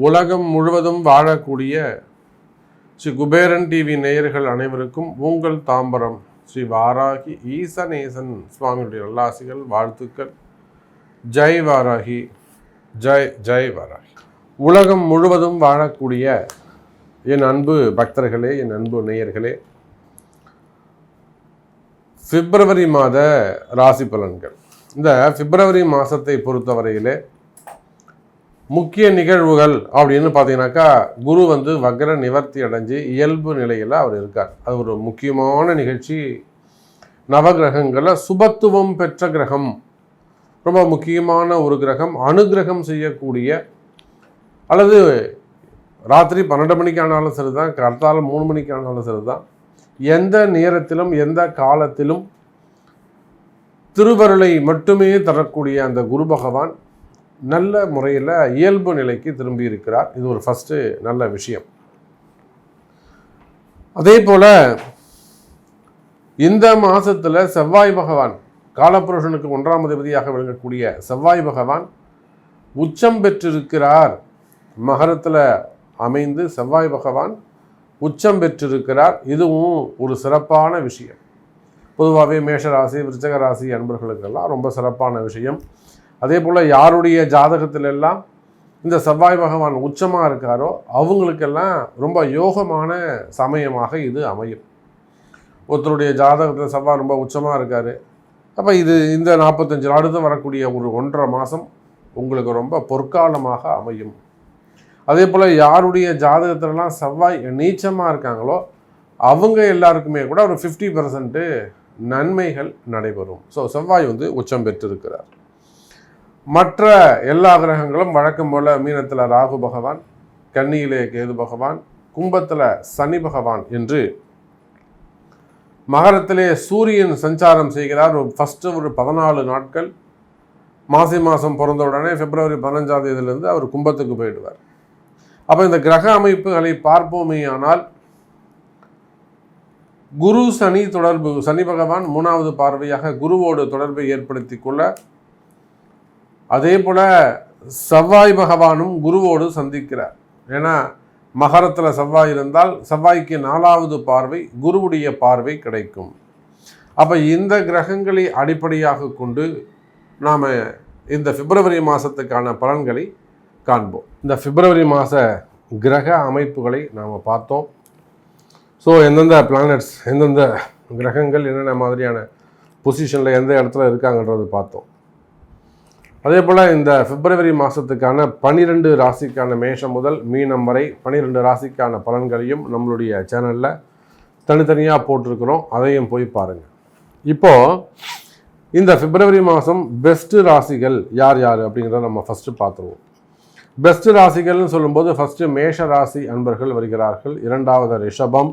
உலகம் முழுவதும் வாழக்கூடிய ஸ்ரீ குபேரன் டிவி நேயர்கள் அனைவருக்கும் உங்கள் தாம்பரம் ஸ்ரீ வாராகி ஈசநேசன் சுவாமியுடைய நல்லாசிகள், வாழ்த்துக்கள். ஜெய் வாராகி, ஜெய் ஜெய் வாராகி. உலகம் முழுவதும் வாழக்கூடிய என் அன்பு பக்தர்களே, என் அன்பு நேயர்களே, பிப்ரவரி மாத ராசி பலன்கள். இந்த பிப்ரவரி மாதத்தை பொறுத்தவரையிலே முக்கிய நிகழ்வுகள் அப்படின்னு பார்த்தீங்கன்னாக்கா, குரு வக்ர நிவர்த்தி அடைஞ்சு இயல்பு நிலையில் அவர் இருக்கார். அது ஒரு முக்கியமான நிகழ்ச்சி. நவகிரகங்களில் சுபத்துவம் பெற்ற கிரகம், ரொம்ப முக்கியமான ஒரு கிரகம். அனுகிரகம் செய்யக்கூடிய, அல்லது ராத்திரி 12 மணிக்கு ஆனாலும் சரிதான், காத்தால 3 மணிக்கு ஆனாலும் சரிதான், எந்த நேரத்திலும் எந்த காலத்திலும் திருவருளை மட்டுமே தரக்கூடிய அந்த குரு பகவான் நல்ல முறையில் இயல்பு நிலைக்கு திரும்பி இருக்கிறார். இது ஒரு ஃபஸ்ட்டு நல்ல விஷயம். அதே போல் இந்த மாதத்தில் செவ்வாய் பகவான், காலபுருஷனுக்கு 1ஆம் அதிபதியாக விளங்கக்கூடிய செவ்வாய் பகவான் உச்சம் பெற்றிருக்கிறார். மகரத்தில் அமைந்து செவ்வாய் பகவான் உச்சம் பெற்றிருக்கிறார். இதுவும் ஒரு சிறப்பான விஷயம். பொதுவாகவே மேஷராசி, விருச்சிக ராசி அன்பர்களுக்கெல்லாம் ரொம்ப சிறப்பான விஷயம். அதே போல் யாருடைய ஜாதகத்திலெல்லாம் இந்த செவ்வாய் பகவான் உச்சமாக இருக்காரோ அவங்களுக்கெல்லாம் ரொம்ப யோகமான சமயமாக இது அமையும். ஒருத்தருடைய ஜாதகத்தில் செவ்வாய் ரொம்ப உச்சமாக இருக்கார், அப்போ இந்த 45 அடுத்து வரக்கூடிய ஒரு 1.5 மாதம் உங்களுக்கு ரொம்ப பொற்காலமாக அமையும். அதே போல் யாருடைய ஜாதகத்திலலாம் செவ்வாய் நீச்சமாக இருக்காங்களோ அவங்க எல்லாருக்குமே கூட ஒரு 50% நன்மைகள் நடைபெறும். ஸோ செவ்வாய் உச்சம் பெற்றிருக்கிறார். மற்ற எல்லா கிரகங்களும் வழக்கம் போல் மீனத்தில் ராகு பகவான், கன்னியிலே கேது பகவான், கும்பத்தில் சனி பகவான் என்று, மகரத்திலே சூரியன் சஞ்சாரம் செய்கிறார். ஃபஸ்ட்டு ஒரு 14 நாட்கள், மாசி மாதம் பிறந்த உடனே பிப்ரவரி 15ஆம் தேதியிலிருந்து அவர் கும்பத்துக்கு போயிடுவார். அப்போ இந்த கிரக அமைப்புகளை பார்ப்போமே ஆனால், குரு சனி தொடர்பு, சனி பகவான் 3வது பார்வையாக குருவோடு தொடர்பை ஏற்படுத்தி கொள்ள, அதே போல் செவ்வாய் பகவானும் குருவோடு சந்திக்கிறார். ஏன்னா மகரத்தில் செவ்வாய் இருந்தால் செவ்வாய்க்கு 4வது பார்வை, குருவுடைய பார்வை கிடைக்கும். அப்போ இந்த கிரகங்களை அடிப்படையாக கொண்டு நாம் இந்த பிப்ரவரி மாதத்துக்கான பலன்களை காண்போம். இந்த பிப்ரவரி மாத கிரக அமைப்புகளை நாம் பார்த்தோம். ஸோ எந்தெந்த பிளானட்ஸ், எந்தெந்த கிரகங்கள் என்னென்ன மாதிரியான பொசிஷனில் எந்த இடத்துல இருக்காங்கன்றது பார்த்தோம். அதே போல் இந்த பிப்ரவரி மாதத்துக்கான 12 ராசிக்கான மேஷம் முதல் மீனம் வரை 12 ராசிக்கான பலன்களையும் நம்மளுடைய சேனலில் தனித்தனியாக போட்டிருக்கிறோம். அதையும் போய் பாருங்கள். இப்போது இந்த பிப்ரவரி மாதம் பெஸ்ட்டு ராசிகள் யார் யார் அப்படிங்கிறத நம்ம ஃபஸ்ட்டு பார்த்துருவோம். பெஸ்ட்டு ராசிகள்னு சொல்லும்போது ஃபஸ்ட்டு மேஷ ராசி அன்பர்கள் வருகிறார்கள். 2வது ரிஷபம்,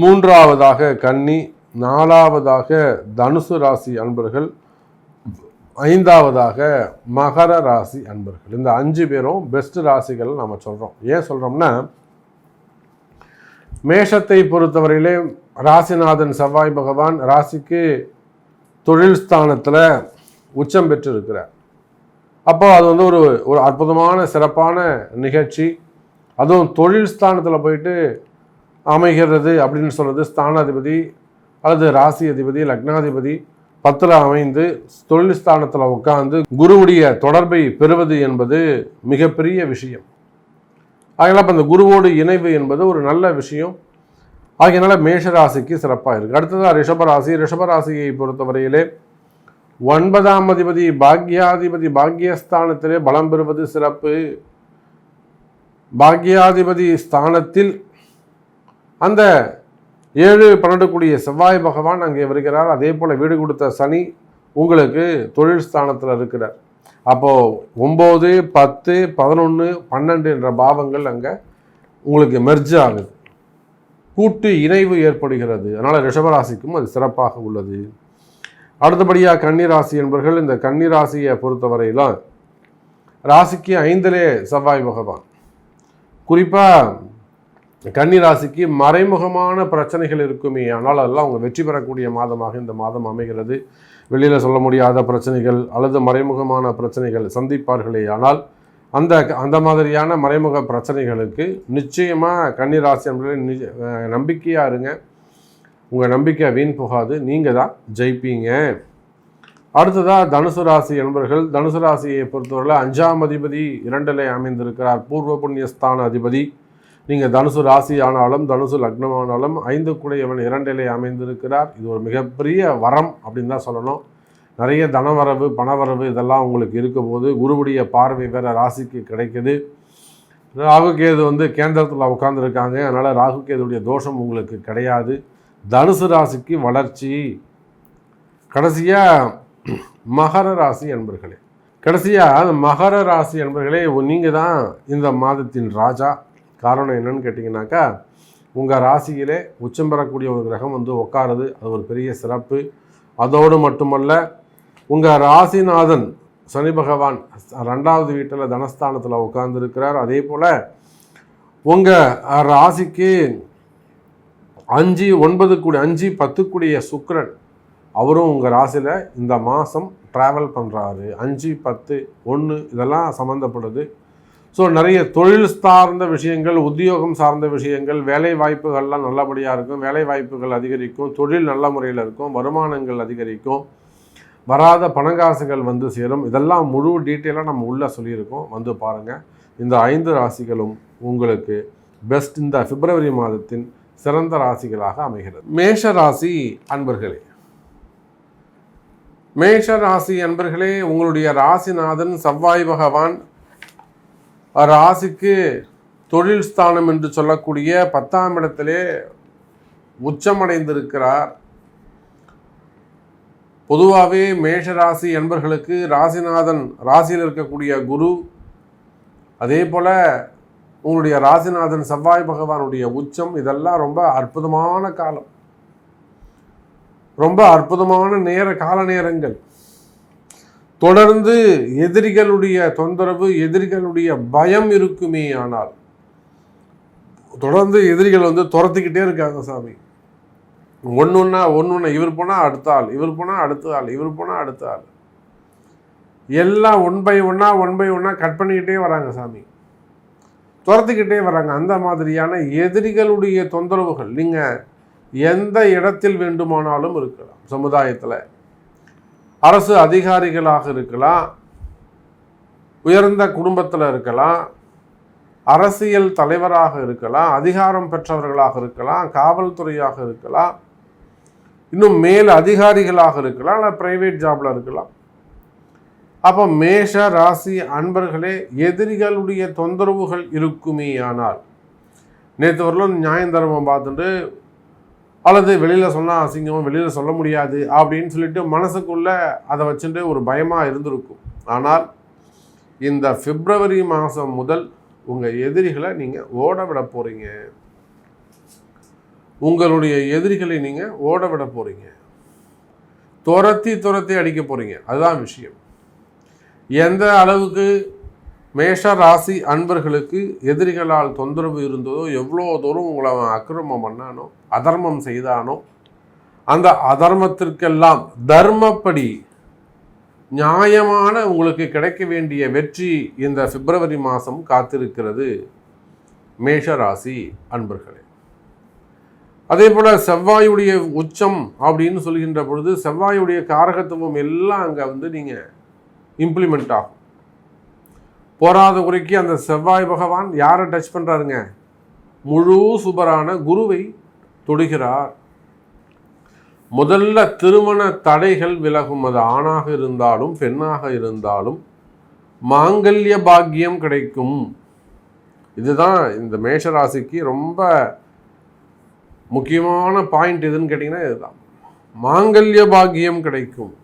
3வதாக கன்னி, 4வதாக தனுசு ராசி அன்பர்கள், 5வதாக மகர ராசி அன்பர்கள். இந்த 5 பேரும் பெஸ்ட் ராசிகள் நம்ம சொல்கிறோம். ஏன் சொல்கிறோம்னா, மேஷத்தை பொறுத்தவரையிலே ராசிநாதன் செவ்வாய் பகவான் ராசிக்கு தொழில் ஸ்தானத்தில் உச்சம் பெற்று இருக்கிறார். அப்போ அது ஒரு அற்புதமான சிறப்பான நிகழ்ச்சி. அதுவும் தொழில் ஸ்தானத்தில் போயிட்டு அமைகிறது அப்படின்னு சொல்கிறது, ஸ்தானாதிபதி அல்லது ராசி அதிபதி, லக்னாதிபதி 10ல் அமைந்து தொழில் ஸ்தானத்தில் உட்கார்ந்து குருவுடைய தொடர்பை பெறுவது என்பது மிகப்பெரிய விஷயம். அதனால் இப்போ அந்த குருவோடு இணைவு என்பது ஒரு நல்ல விஷயம். ஆகையினால மேஷராசிக்கு சிறப்பாக இருக்குது. அடுத்ததாக ரிஷபராசி. ரிஷபராசியை பொறுத்தவரையிலே 9ஆம் அதிபதி பாக்யாதிபதி பாக்யஸ்தானத்திலே பலம் பெறுவது சிறப்பு. பாக்யாதிபதி ஸ்தானத்தில் அந்த 7-12 கூடிய செவ்வாய் பகவான் அங்கே வருகிறார். அதே போல் வீடு கொடுத்த சனி உங்களுக்கு தொழில் ஸ்தானத்தில் இருக்கிறார். அப்போது 9, 10, 11, 12 என்ற பாவங்கள் அங்கே உங்களுக்கு மெர்ஜ் ஆகுது, கூட்டு இணைவு ஏற்படுகிறது. அதனால் ரிஷபராசிக்கும் அது சிறப்பாக உள்ளது. அடுத்தபடியாக கன்னிராசி என்பவர்கள், இந்த கன்னிராசியை பொறுத்தவரையிலும் ராசிக்கு 5லே செவ்வாய் பகவான், குறிப்பாக கன்னி ராசிக்கு மறைமுகமான பிரச்சனைகள் இருக்குமே, ஆனால் அதெல்லாம் அவங்க வெற்றி பெறக்கூடிய மாதமாக இந்த மாதம் அமைகிறது. வெளியில் சொல்ல முடியாத பிரச்சனைகள் அல்லது மறைமுகமான பிரச்சனைகள் சந்திப்பார்களே, ஆனால் அந்த மாதிரியான மறைமுக பிரச்சனைகளுக்கு நிச்சயமாக கன்னி ராசி என்பதில் நம்பிக்கையாக இருங்க. உங்கள் நம்பிக்கை வீண் போகாது, நீங்கள் தான் ஜெயிப்பீங்க. அடுத்ததாக தனுசு ராசி என்பர்கள். தனுசு ராசியை பொறுத்தவரை 5ஆம் அதிபதி 2ல் அமைந்திருக்கிறார். பூர்வ புண்ணியஸ்தான அதிபதி. நீங்கள் தனுசு ராசி ஆனாலும் தனுசு லக்னமானாலும் 5 கூடையவன் 2ல் அமைந்திருக்கிறார். இது ஒரு மிகப்பெரிய வரம் அப்படின்னு தான் சொல்லணும். நிறைய தனவரவு பணவரவு இதெல்லாம் உங்களுக்கு இருக்கும்போது குருவுடைய பார்வை வேறு ராசிக்கு கிடைக்குது. ராகுகேது கேந்திரத்தில் உட்காந்துருக்காங்க, அதனால் ராகுகேதுடைய தோஷம் உங்களுக்கு கிடையாது. தனுசு ராசிக்கு வளர்ச்சி. கடைசியாக மகர ராசி என்பர்களே. மகர ராசி என்பர்களே, நீங்கள் தான் இந்த மாதத்தின் ராஜா. காரணம் என்னன்னு கேட்டிங்கனாக்கா, உங்கள் ராசியிலே உச்சம் பெறக்கூடிய ஒரு கிரகம் உட்காருது. அது ஒரு பெரிய சிறப்பு. அதோடு மட்டுமல்ல, உங்கள் ராசிநாதன் சனி பகவான் 2வது வீட்டில் தனஸ்தானத்தில் உட்கார்ந்துருக்கிறார். அதே போல் உங்கள் ராசிக்கு 5, 9 கூடிய 5, 10 கூடிய சுக்கிரன் அவரும் உங்கள் ராசியில் இந்த மாதம் ட்ராவல் பண்ணுறாரு. 5, 10, 1 இதெல்லாம் சம்மந்தப்படுது. ஸோ நிறைய தொழில் சார்ந்த விஷயங்கள், உத்தியோகம் சார்ந்த விஷயங்கள், வேலை வாய்ப்புகள்லாம் நல்லபடியாக இருக்கும். வேலை வாய்ப்புகள் அதிகரிக்கும், தொழில் நல்ல முறையில் இருக்கும், வருமானங்கள் அதிகரிக்கும், வராத பணங்காசுகள் சேரும். இதெல்லாம் முழு டீட்டெயிலாக நம்ம உள்ளே சொல்லியிருக்கோம், பாருங்கள். இந்த 5 ராசிகளும் உங்களுக்கு பெஸ்ட் இந்த பிப்ரவரி மாதத்தின் சிறந்த ராசிகளாக அமைகிறது. மேஷ ராசி அன்பர்களே. மேஷ ராசி அன்பர்களே, உங்களுடைய ராசிநாதன் செவ்வாய் பகவான் ராசிக்கு தொழில் ஸ்தானம் என்று சொல்லக்கூடிய 10ஆம் இடத்திலே உச்சமடைந்திருக்கிறார். பொதுவாகவே மேஷ ராசி என்பர்களுக்கு ராசிநாதன் ராசியில் இருக்கக்கூடிய குரு, அதே போல் உங்களுடைய ராசிநாதன் செவ்வாய் பகவானுடைய உச்சம், இதெல்லாம் ரொம்ப அற்புதமான காலம், ரொம்ப அற்புதமான கால நேரங்கள். தொடர்ந்து எதிரிகளுடைய தொந்தரவு, எதிரிகளுடைய பயம் இருக்குமே, ஆனால் தொடர்ந்து எதிரிகள் துரத்திக்கிட்டே இருக்காங்க சாமி. ஒன்று இவர் போனால் அடுத்த ஆள், இவர் போனால் அடுத்த ஆள், இவர் போனால் அடுத்த ஆள், எல்லாம் ஒன் பை ஒன்னா கட் பண்ணிக்கிட்டே வராங்க சாமி, துரத்திக்கிட்டே வராங்க. அந்த மாதிரியான எதிரிகளுடைய தொந்தரவுகள் நீங்கள் எந்த இடத்தில் வேண்டுமானாலும் இருக்கலாம். சமுதாயத்தில் அரசு அதிகாரிகளாக இருக்கலாம், உயர்ந்த குடும்பத்தில் இருக்கலாம், அரசியல் தலைவராக இருக்கலாம், அதிகாரம் பெற்றவர்களாக இருக்கலாம், காவல்துறையாக இருக்கலாம், இன்னும் மேல் அதிகாரிகளாக இருக்கலாம், இல்லை ப்ரைவேட் ஜாபில் இருக்கலாம். அப்போ மேஷ ராசி அன்பர்களே, எதிரிகளுடைய தொந்தரவுகள் இருக்குமே, ஆனால் நேற்று வரலும் நியாயம் தர்மம் பார்த்துட்டு அல்லது வெளியில் சொன்னால் அசிங்கம், வெளியில் சொல்ல முடியாது அப்படின்னு சொல்லிட்டு மனசுக்குள்ளே அதை வச்சுட்டு ஒரு பயமாக இருந்திருக்கும். ஆனால் இந்த பிப்ரவரி மாதம் முதல் உங்கள் எதிரிகளை நீங்கள் ஓட விட போகிறீங்க. உங்களுடைய எதிரிகளை நீங்கள் ஓட விட போகிறீங்க, துரத்தி அடிக்க போகிறீங்க. அதுதான் விஷயம். எந்த அளவுக்கு மேஷ ராசி அன்பர்களுக்கு எதிரிகளால் தொந்தரவு இருந்ததோ, எவ்வளோ தூரம் உங்களை அவன் அக்கிரமம் பண்ணானோ, அதர்மம் செய்தானோ, அந்த அதர்மத்திற்கெல்லாம் தர்மப்படி நியாயமான உங்களுக்கு கிடைக்க வேண்டிய வெற்றி இந்த பிப்ரவரி மாதம் காத்திருக்கிறது மேஷ ராசி அன்பர்களே. அதே போல் செவ்வாயுடைய உச்சம் அப்படின்னு சொல்கின்ற பொழுது செவ்வாயுடைய காரகத்துவம் எல்லாம் அங்கே நீங்கள் இம்ப்ளிமெண்ட் ஆகும். போராத குறைக்கு அந்த செவ்வாய் பகவான் யாரை டச் பண்ணுறாருங்க? முழு சுபரான குருவை தொடுகிறார். முதல்ல திருமண தடைகள் விலகும். அது ஆணாக இருந்தாலும் பெண்ணாக இருந்தாலும் மாங்கல்ய பாக்கியம் கிடைக்கும். இதுதான் இந்த மேஷராசிக்கு ரொம்ப முக்கியமான பாயிண்ட். எதுன்னு கேட்டிங்கன்னா இதுதான், மாங்கல்ய பாக்கியம் கிடைக்கும்.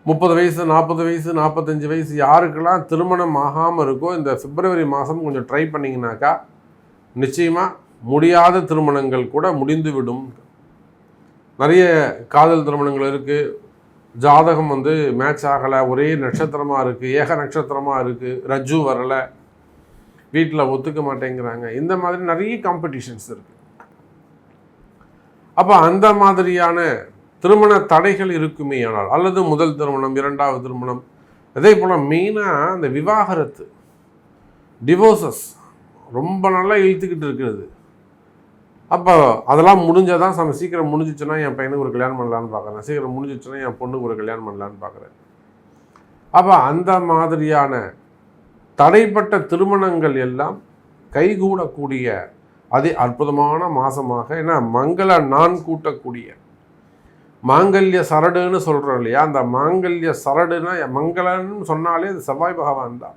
30 வயசு 40 வயசு 45 வயசு யாருக்கெல்லாம் திருமணம் ஆகாமல் இருக்கோ, இந்த பிப்ரவரி மாதம் கொஞ்சம் ட்ரை பண்ணிங்கனாக்கா நிச்சயமாக முடியாத திருமணங்கள் கூட முடிந்துவிடும். நிறைய காதல் திருமணங்கள் இருக்குது. ஜாதகம் மேட்ச் ஆகலை, ஒரே நட்சத்திரமாக இருக்குது, ஏக நட்சத்திரமாக இருக்குது, ரஜ்ஜு வரலை, வீட்டில் ஒத்துக்க மாட்டேங்கிறாங்க. இந்த மாதிரி நிறைய காம்படிஷன்ஸ் இருக்குது. அப்போ அந்த மாதிரியான திருமண தடைகள் இருக்குமே ஆனால், அல்லது முதல் திருமணம், இரண்டாவது திருமணம், அதே போல் மெயினாக அந்த விவாகரத்து, டிவோர்ஸஸ் ரொம்ப நல்லா இழுத்துக்கிட்டு இருக்கிறது. அப்போ அதெல்லாம் முடிஞ்சாதான் சீக்கிரம் முடிஞ்சிச்சுன்னா என் பையனுக்கு ஒரு கல்யாணம் பண்ணலான்னு பார்க்குறேன், சீக்கிரம் முடிஞ்சிச்சுன்னா என் பொண்ணுக்கு ஒரு கல்யாணம் பண்ணலான்னு பார்க்குறேன். அப்போ அந்த மாதிரியான தடைப்பட்ட திருமணங்கள் எல்லாம் கைகூடக்கூடிய அதே அற்புதமான மாதமாக, ஏன்னா மங்கள நான் கூட்டக்கூடிய மாங்கல்ய சரடுன்னு சொல்கிறோம் இல்லையா, அந்த மாங்கல்ய சரடுனா மங்களன்னு சொன்னாலே அது செவ்வாய் பகவான் தான்.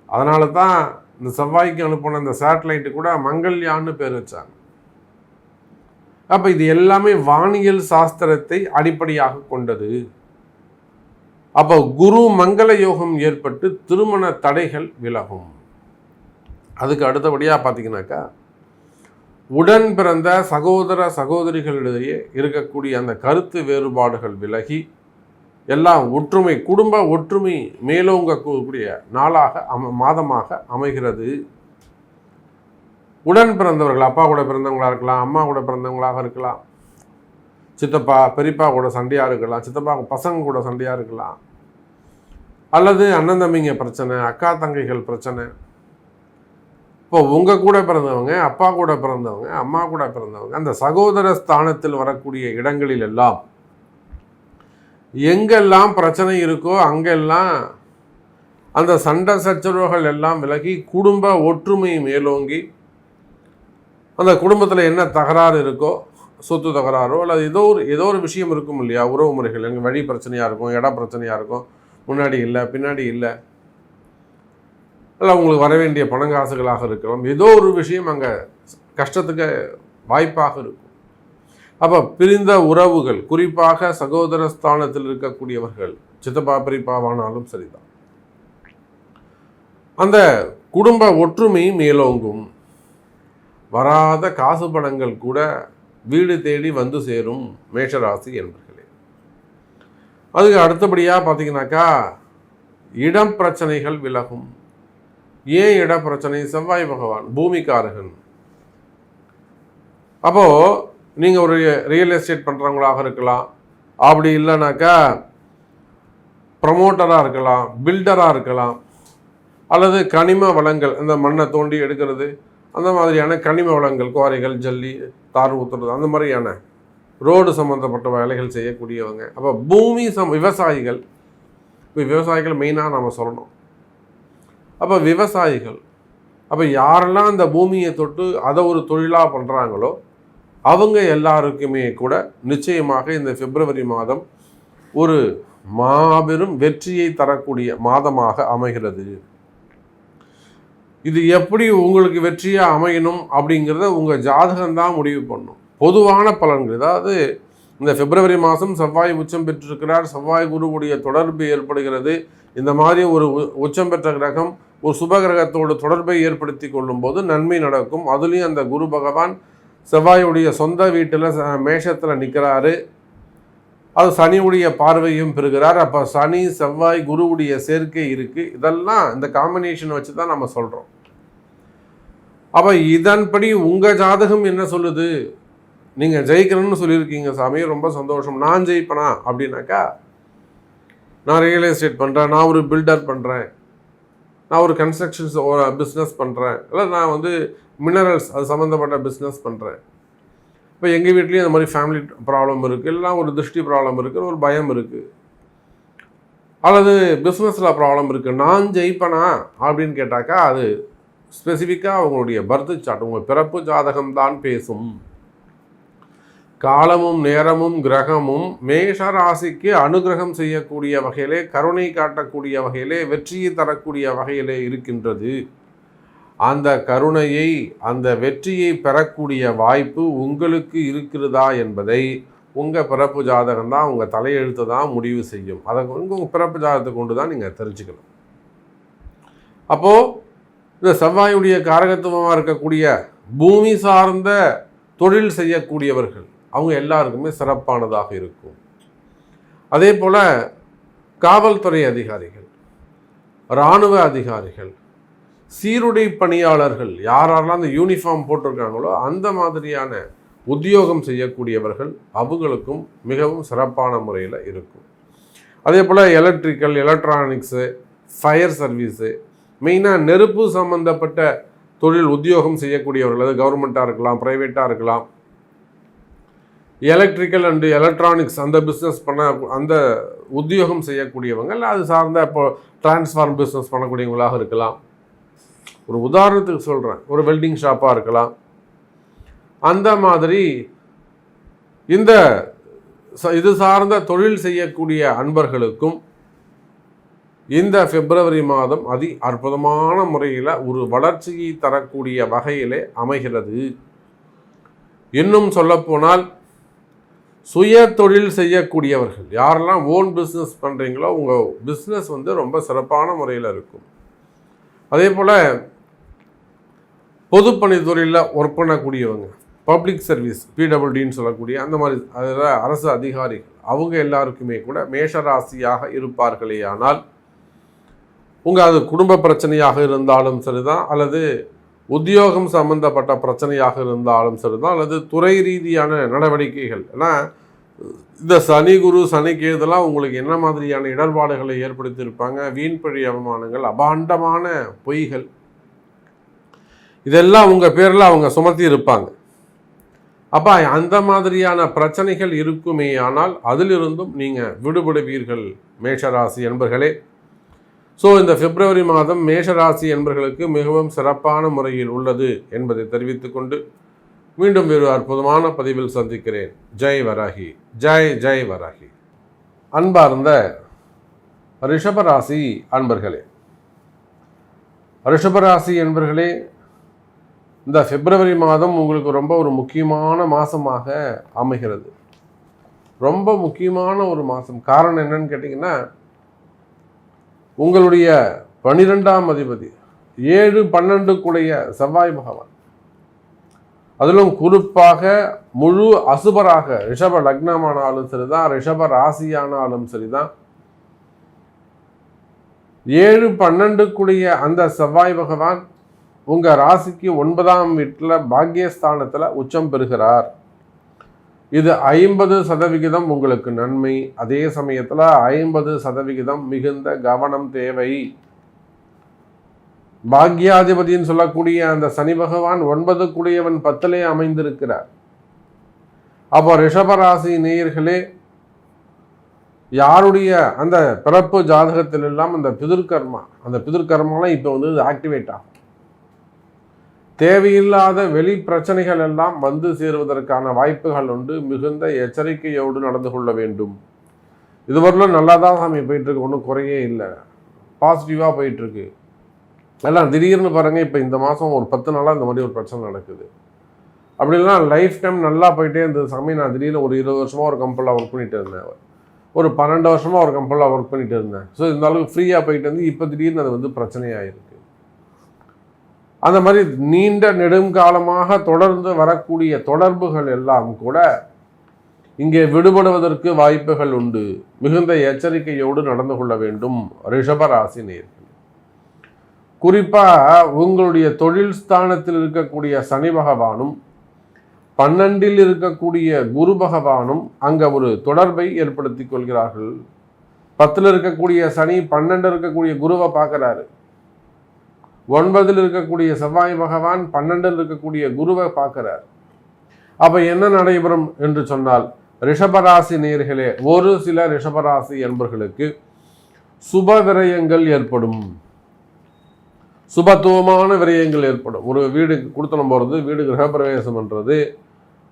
அதனால தான் இந்த செவ்வாய்க்கு அனுப்பின இந்த சேட்டலைட்டு கூட மங்கல்யான்னு பேர் வச்சாங்க. அப்போ இது எல்லாமே வானியல் சாஸ்திரத்தை அடிப்படையாக கொண்டது. அப்போ குரு மங்கள யோகம் ஏற்பட்டு திருமண தடைகள் விலகும். அதுக்கு அடுத்தபடியாக பார்த்தீங்கன்னாக்கா, உடன் பிறந்த சகோதர சகோதரிகளிடையே இருக்கக்கூடிய அந்த கருத்து வேறுபாடுகள் விலகி எல்லாம் ஒற்றுமை, குடும்ப ஒற்றுமை மேலோங்கக்கூடிய நாளாக மாதமாக அமைகிறது. உடன் பிறந்தவர்கள், அப்பா கூட பிறந்தவங்களாக இருக்கலாம், அம்மா கூட பிறந்தவங்களாக இருக்கலாம், சித்தப்பா பெரியப்பா கூட சண்டையாக இருக்கலாம், சித்தப்பா பசங்க கூட சண்டையாக இருக்கலாம், அல்லது அண்ணன் தம்பிங்க பிரச்சனை, அக்கா தங்கைகள் பிரச்சனை. இப்போ உங்கள் கூட பிறந்தவங்க, அப்பா கூட பிறந்தவங்க, அம்மா கூட பிறந்தவங்க, அந்த சகோதர ஸ்தானத்தில் வரக்கூடிய இடங்களில் எல்லாம் எங்கெல்லாம் பிரச்சனை இருக்கோ அங்கெல்லாம் அந்த சண்டை சச்சரவுகள் எல்லாம் விலகி குடும்ப ஒற்றுமை மேலோங்கி, அந்த குடும்பத்தில் என்ன தகராறு இருக்கோ, சொத்து தகராறோ அல்லது ஏதோ ஒரு விஷயம் இருக்கும் இல்லையா, உறவு முறைகள், எங்கள் வழி பிரச்சனையாக இருக்கும், இட பிரச்சனையாக இருக்கும், முன்னாடி இல்லை பின்னாடி இல்லை, இல்லை உங்களுக்கு வர வேண்டிய பணங்காசுகளாக இருக்கலாம், ஏதோ ஒரு விஷயம் அங்கே கஷ்டத்துக்கு வாய்ப்பாக இருக்கும். அப்போ பிரிந்த உறவுகள், குறிப்பாக சகோதர ஸ்தானத்தில் இருக்கக்கூடியவர்கள், சித்தப்பா பெரியப்பாவானாலும் சரிதான், அந்த குடும்ப ஒற்றுமை மேலோங்கும். வராத காசு பணங்கள் கூட வீடு தேடி வந்து சேரும் மேஷராசி என்பர்களே. அதுக்கு அடுத்தபடியாக பார்த்தீங்கன்னாக்கா, இடம் பிரச்சனைகள் விலகும். ஏன் இட பிரச்சனை? செவ்வாய் பகவான் பூமிக்காரகன். அப்போது நீங்கள் ஒரு ரியல் எஸ்டேட் பண்ணுறவங்களாக இருக்கலாம், அப்படி இல்லைனாக்கா ப்ரமோட்டராக இருக்கலாம், பில்டராக இருக்கலாம், அல்லது கனிம வளங்கள், இந்த மண்ணை தோண்டி எடுக்கிறது, அந்த மாதிரியான கனிம வளங்கள், குவாரிகள், ஜல்லி, தார் ஊற்றுறது, அந்த மாதிரியான ரோடு சம்மந்தப்பட்ட வேலைகள் செய்யக்கூடியவங்க. அப்போ பூமி விவசாயிகள், இப்போ விவசாயிகள் மெயினாக நம்ம சொல்லணும். அப்போ விவசாயிகள், அப்போ யாரெல்லாம் அந்த பூமியை தொட்டு அதை ஒரு தொழிலாக பண்ணுறாங்களோ அவங்க எல்லாருக்குமே கூட நிச்சயமாக இந்த பிப்ரவரி மாதம் ஒரு மாபெரும் வெற்றியை தரக்கூடிய மாதமாக அமைகிறது. இது எப்படி உங்களுக்கு வெற்றியாக அமையணும் அப்படிங்கிறத உங்கள் ஜாதகம்தான் முடிவு பண்ணும். பொதுவான பலன்கள், அதாவது இந்த பிப்ரவரி மாதம் செவ்வாய் உச்சம் பெற்றிருக்கிறார், செவ்வாய் குருவுடைய தொடர்பு ஏற்படுகிறது. இந்த மாதிரி ஒரு உச்சம் பெற்ற கிரகம் ஒரு சுபகிரகத்தோடு தொடர்பை ஏற்படுத்தி கொள்ளும் போது நன்மை நடக்கும். அதுலேயும் அந்த குரு பகவான் செவ்வாயுடைய சொந்த வீட்டில் மேஷத்தில் நிற்கிறாரு, அது சனியுடைய பார்வையும் பெறுகிறார். அப்போ சனி செவ்வாய் குருவுடைய சேர்க்கை இருக்குது. இதெல்லாம் இந்த காம்பினேஷன் வச்சு தான் நம்ம சொல்கிறோம். அப்போ இதன்படி உங்கள் ஜாதகம் என்ன சொல்லுது? நீங்கள் ஜெயிக்கணும்னு சொல்லியிருக்கீங்க சாமி, ரொம்ப சந்தோஷம். நான் ஜெயிப்பேனா அப்படின்னாக்கா, நான் ரியல் எஸ்டேட் பண்ணுறேன், நான் ஒரு பில்டர் பண்ணுறேன், நான் ஒரு கன்ஸ்ட்ரக்ஷன்ஸ் பிஸ்னஸ் பண்ணுறேன், இல்லை நான் வந்து மினரல்ஸ் அது சம்மந்தப்பட்ட பிஸ்னஸ் பண்ணுறேன். இப்போ எங்கள் வீட்லேயும் அந்த மாதிரி ஃபேமிலி ப்ராப்ளம் இருக்குது, இல்லைனா ஒரு திருஷ்டி ப்ராப்ளம் இருக்குது, ஒரு பயம் இருக்குது, அல்லது பிஸ்னஸில் ப்ராப்ளம் இருக்குது, நான் ஜெயிப்பேனா அப்படின்னு கேட்டாக்கா அது ஸ்பெசிஃபிக்காக அவங்களுடைய பர்த் சார்ட், உங்கள் பிறப்பு ஜாதகம் தான் பேசும். காலமும் நேரமும் கிரகமும் மேஷ ராசிக்கு அனுகிரகம் செய்யக்கூடிய வகையிலே, கருணை காட்டக்கூடிய வகையிலே, வெற்றியை தரக்கூடிய வகையிலே இருக்கின்றது. அந்த கருணையை, அந்த வெற்றியை பெறக்கூடிய வாய்ப்பு உங்களுக்கு இருக்கிறதா என்பதை உங்கள் பிறப்பு ஜாதகம் தான், உங்கள் தலையெழுத்து தான் முடிவு செய்யும். அதை உங்கள் பிறப்பு ஜாதகத்தை கொண்டு தான் நீங்கள் தெரிஞ்சுக்கணும். அப்போது இந்த செவ்வாயுடைய காரகத்துவமாக இருக்கக்கூடிய பூமி சார்ந்த தொழில் செய்யக்கூடியவர்கள் அவங்க எல்லாருக்குமே சிறப்பானதாக இருக்கும். அதே போல் காவல்துறை அதிகாரிகள், இராணுவ அதிகாரிகள், சீருடை பணியாளர்கள் யாரெல்லாம் அந்த யூனிஃபார்ம் போட்டிருக்காங்களோ அந்த மாதிரியான உத்தியோகம் செய்யக்கூடியவர்கள் அவங்களுக்கும் மிகவும் சிறப்பான முறையில் இருக்கும். அதே போல் எலக்ட்ரிக்கல், எலக்ட்ரானிக்ஸு, ஃபயர் சர்வீஸு, மெயினாக நெருப்பு சம்மந்தப்பட்ட தொழில் உத்தியோகம் செய்யக்கூடியவர்கள், அது கவர்மெண்ட்டாக இருக்கலாம், ப்ரைவேட்டாக இருக்கலாம், எலக்ட்ரிக்கல் அண்டு எலக்ட்ரானிக்ஸ் அந்த பிஸ்னஸ் அந்த உத்தியோகம் செய்யக்கூடியவங்க, இல்லை அது சார்ந்த இப்போ டிரான்ஸ்ஃபார்ம் பிஸ்னஸ் பண்ணக்கூடியவங்களாக இருக்கலாம். ஒரு உதாரணத்துக்கு சொல்கிறேன், ஒரு வெல்டிங் ஷாப்பாக இருக்கலாம். அந்த மாதிரி இது சார்ந்த தொழில் செய்யக்கூடிய அன்பர்களுக்கும் இந்த பிப்ரவரி மாதம் அற்புதமான முறையில் ஒரு வளர்ச்சியை தரக்கூடிய வகையிலே அமைகிறது. இன்னும் சொல்லப்போனால் சுய தொழில் செய்யக்கூடியவர்கள் யாரெல்லாம் ஓன் பிஸ்னஸ் பண்ணுறீங்களோ உங்கள் பிஸ்னஸ் ரொம்ப சிறப்பான முறையில் இருக்கும். அதே போல் பொதுப்பணி தொழிலில் ஒர்க் பண்ணக்கூடியவங்க, பப்ளிக் சர்வீஸ், பிடபிள்யூடின்னு சொல்லக்கூடிய அந்த மாதிரி அதில் அரசு அதிகாரிகள், அவங்க எல்லாருக்குமே கூட மேஷராசியாக இருப்பார்களே. ஆனால் அது குடும்ப பிரச்சனையாக இருந்தாலும் சரிதான், அல்லது உத்தியோகம் சம்பந்தப்பட்ட பிரச்சனையாக இருந்தாலும் சரிதான், அல்லது துறை ரீதியான நடவடிக்கைகள். ஏன்னா இந்த சனி குரு சனி கேதுலாம் உங்களுக்கு என்ன மாதிரியான இடர்பாடுகளை ஏற்படுத்தியிருப்பாங்க, வீண்பழி அவமானங்கள், அபாண்டமான பொய்கள், இதெல்லாம் உங்கள் பேரில் அவங்க சுமத்தி இருப்பாங்க. அப்போ அந்த மாதிரியான பிரச்சனைகள் இருக்குமே, ஆனால் அதிலிருந்தும் நீங்கள் விடுபடுவீர்கள் மேஷராசி என்பர்களே. ஸோ இந்த பிப்ரவரி மாதம் மேஷராசி என்பர்களுக்கு மிகவும் சிறப்பான முறையில் உள்ளது என்பதை தெரிவித்துக்கொண்டு மீண்டும் வேறு அற்புதமான பதிவில் சந்திக்கிறேன். ஜெய் வராகி, ஜெய் ஜெய் வராகி. அன்பார்ந்த ரிஷபராசி அன்பர்களே, ரிஷபராசி என்பர்களே, இந்த பிப்ரவரி மாதம் உங்களுக்கு ரொம்ப ஒரு முக்கியமான மாதமாக அமைகிறது. ரொம்ப முக்கியமான ஒரு மாதம். காரணம் என்னன்னு கேட்டிங்கன்னா, உங்களுடைய 12ஆம் அதிபதி 7-12 செவ்வாய் பகவான், அதிலும் குறிப்பாக முழு அசுபராக ரிஷப லக்னமானாலும் சரிதான், ரிஷப ராசியானாலும் சரிதான், 7-12 அந்த செவ்வாய் பகவான் உங்கள் ராசிக்கு 9ஆம் வீட்டில் பாக்யஸ்தானத்தில் உச்சம் பெறுகிறார். இது 50% உங்களுக்கு நன்மை. அதே சமயத்தில் 50% மிகுந்த கவனம் தேவை. பாக்யாதிபதின்னு சொல்லக்கூடிய அந்த சனி பகவான் 9 கூடியவன் 10லே அமைந்திருக்கிறார். அப்போ ரிஷபராசி நேயர்களே, யாருடைய அந்த பிறப்பு ஜாதகத்தில் எல்லாம் அந்த பிதிர்கர்மாலாம் இப்போ ஆக்டிவேட் ஆகும். தேவையில்லாத வெளி பிரச்சனைகள் எல்லாம் வந்து சேருவதற்கான வாய்ப்புகள் உண்டு. மிகுந்த எச்சரிக்கையோடு நடந்து கொள்ள வேண்டும். இதுவரையிலும் நல்லா தான் சாமி போயிட்டுருக்கு, ஒன்றும் குறையே இல்லை, பாசிட்டிவாக போயிட்டுருக்கு. எல்லாம் திடீர்னு பாருங்கள், இப்போ இந்த மாதம் ஒரு 10 நாளாக இந்த மாதிரி ஒரு பிரச்சனை நடக்குது. அப்படின்னா லைஃப் டைம் நல்லா போயிட்டே இருந்தது சாமி. நான் திடீர்னு ஒரு 20 வருஷமாக ஒரு கம்பெனியில் ஒர்க் பண்ணிட்டு இருந்தேன், ஒரு 12 வருஷமாக ஒரு கம்பெனியில் ஒர்க் பண்ணிட்டு இருந்தேன். ஸோ இந்த அளவுக்கு ஃப்ரீயாக போயிட்டு வந்து இப்போ திடீர்னு அது பிரச்சனையாயிருக்கு. அந்த மாதிரி நீண்ட நெடுங்காலமாக தொடர்ந்து வரக்கூடிய தொடர்புகள் எல்லாம் கூட இங்கே விடுபடுவதற்கு வாய்ப்புகள் உண்டு. மிகுந்த எச்சரிக்கையோடு நடந்து கொள்ள வேண்டும் ரிஷபராசி நேயர்கள். குறிப்பாக உங்களுடைய தொழில் ஸ்தானத்தில் இருக்கக்கூடிய சனி பகவானும் 12ல் இருக்கக்கூடிய குரு பகவானும் அங்கே ஒரு தொடர்பை ஏற்படுத்தி கொள்கிறார்கள். 10ல் இருக்கக்கூடிய சனி 12 இருக்கக்கூடிய குருவை பார்க்குறாரு. 9ல் இருக்கக்கூடிய செவ்வாய் பகவான் 12ல் இருக்கக்கூடிய குருவை பார்க்கிறார். அப்போ என்ன நடைபெறும் என்று சொன்னால், ரிஷபராசி நேயர்களே, ஒரு சில ரிஷபராசி என்பர்களுக்கு சுப விரயங்கள் ஏற்படும். சுபத்துவமான விரயங்கள் ஏற்படும். ஒரு வீடு கொடுத்தனம் போகிறது, வீடு கிரகப்பிரவேசம் பண்ணுறது,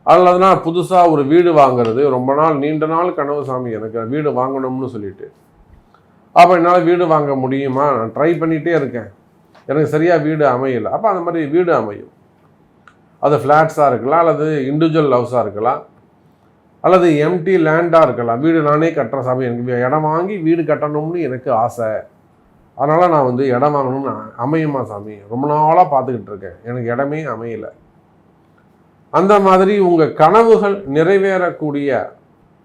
அல்லதுனா புதுசாக ஒரு வீடு வாங்கிறது. ரொம்ப நாள் நீண்ட நாள் கனவு சாமி எனக்கு வீடு வாங்கணும்னு சொல்லிட்டு, அப்போ என்னால் வீடு வாங்க முடியுமா, நான் ட்ரை பண்ணிகிட்டே இருக்கேன், எனக்கு சரியாக வீடு அமையலை. அப்போ அந்த மாதிரி வீடு அமையும். அது ஃப்ளாட்ஸாக இருக்கலாம், அல்லது இண்டிவிஜுவல் ஹவுஸாக இருக்கலாம், அல்லது எம்டி லேண்டாக இருக்கலாம். வீடு நானே கட்டுறேன் சாமி, எனக்கு இடம் வாங்கி வீடு கட்டணும்னு எனக்கு ஆசை, அதனால் நான் இடம் வாங்கணும்னு அமையுமா சாமி, ரொம்ப நாளாக பார்த்துக்கிட்டு இருக்கேன், எனக்கு இடமே அமையலை. அந்த மாதிரி உங்கள் கனவுகள் நிறைவேறக்கூடிய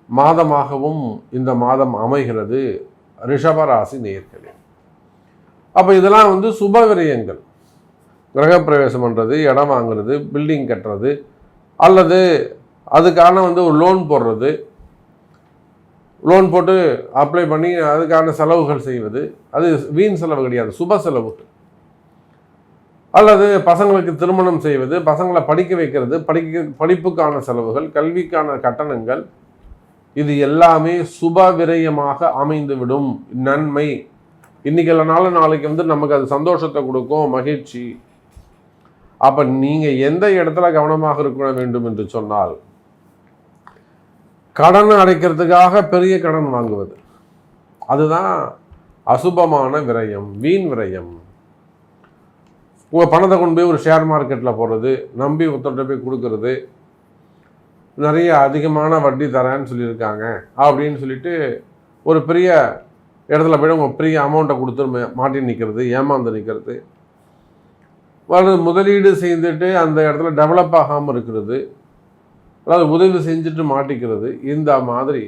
மாதமாகவும் இந்த மாதம் அமைகிறது ரிஷபராசி நேயர்களே. அப்போ இதெல்லாம் சுப விரயங்கள். கிரகப்பிரவேசம் பண்ணுறது, இடம் வாங்குறது, பில்டிங் கட்டுறது, அல்லது அதுக்கான ஒரு லோன் போடுறது, லோன் போட்டு அப்ளை பண்ணி அதுக்கான செலவுகள் செய்வது, அது வீண் செலவு கிடையாது, சுப செலவு. அல்லது பசங்களுக்கு திருமணம் செய்வது, பசங்களை படிக்க வைக்கிறது, படிப்புக்கான செலவுகள், கல்விக்கான கட்டணங்கள், இது எல்லாமே சுப விரயமாக அமைந்துவிடும். நன்மை இன்னைக்கு இல்லைனாலும் நாளைக்கு நமக்கு அது சந்தோஷத்தை கொடுக்கும், மகிழ்ச்சி. அப்ப நீங்க எந்த இடத்துல கவனமாக இருக்க வேண்டும் என்று சொன்னால், கடன் அடைக்கிறதுக்காக பெரிய கடன் வாங்குவது, அதுதான் அசுபமான விரயம், வீண் விரயம். உங்கள் பணத்தை கொண்டு போய் ஒரு ஷேர் மார்க்கெட்டில் போடுறது, நம்பி ஒருத்தர்கிட்ட போய் கொடுக்கறது, நிறைய அதிகமான வட்டி தரேன்னு சொல்லியிருக்காங்க அப்படின்னு சொல்லிட்டு ஒரு பெரிய இடத்துல போய் உங்கள் பெரிய அமௌண்ட்டை கொடுத்து மாட்டி நிற்கிறது, ஏமாந்து நிற்கிறது, முதலீடு செய்துட்டு அந்த இடத்துல டெவலப் ஆகாமல் இருக்கிறது, அதாவது உதவி செஞ்சுட்டு மாட்டிக்கிறது. இந்த மாதிரி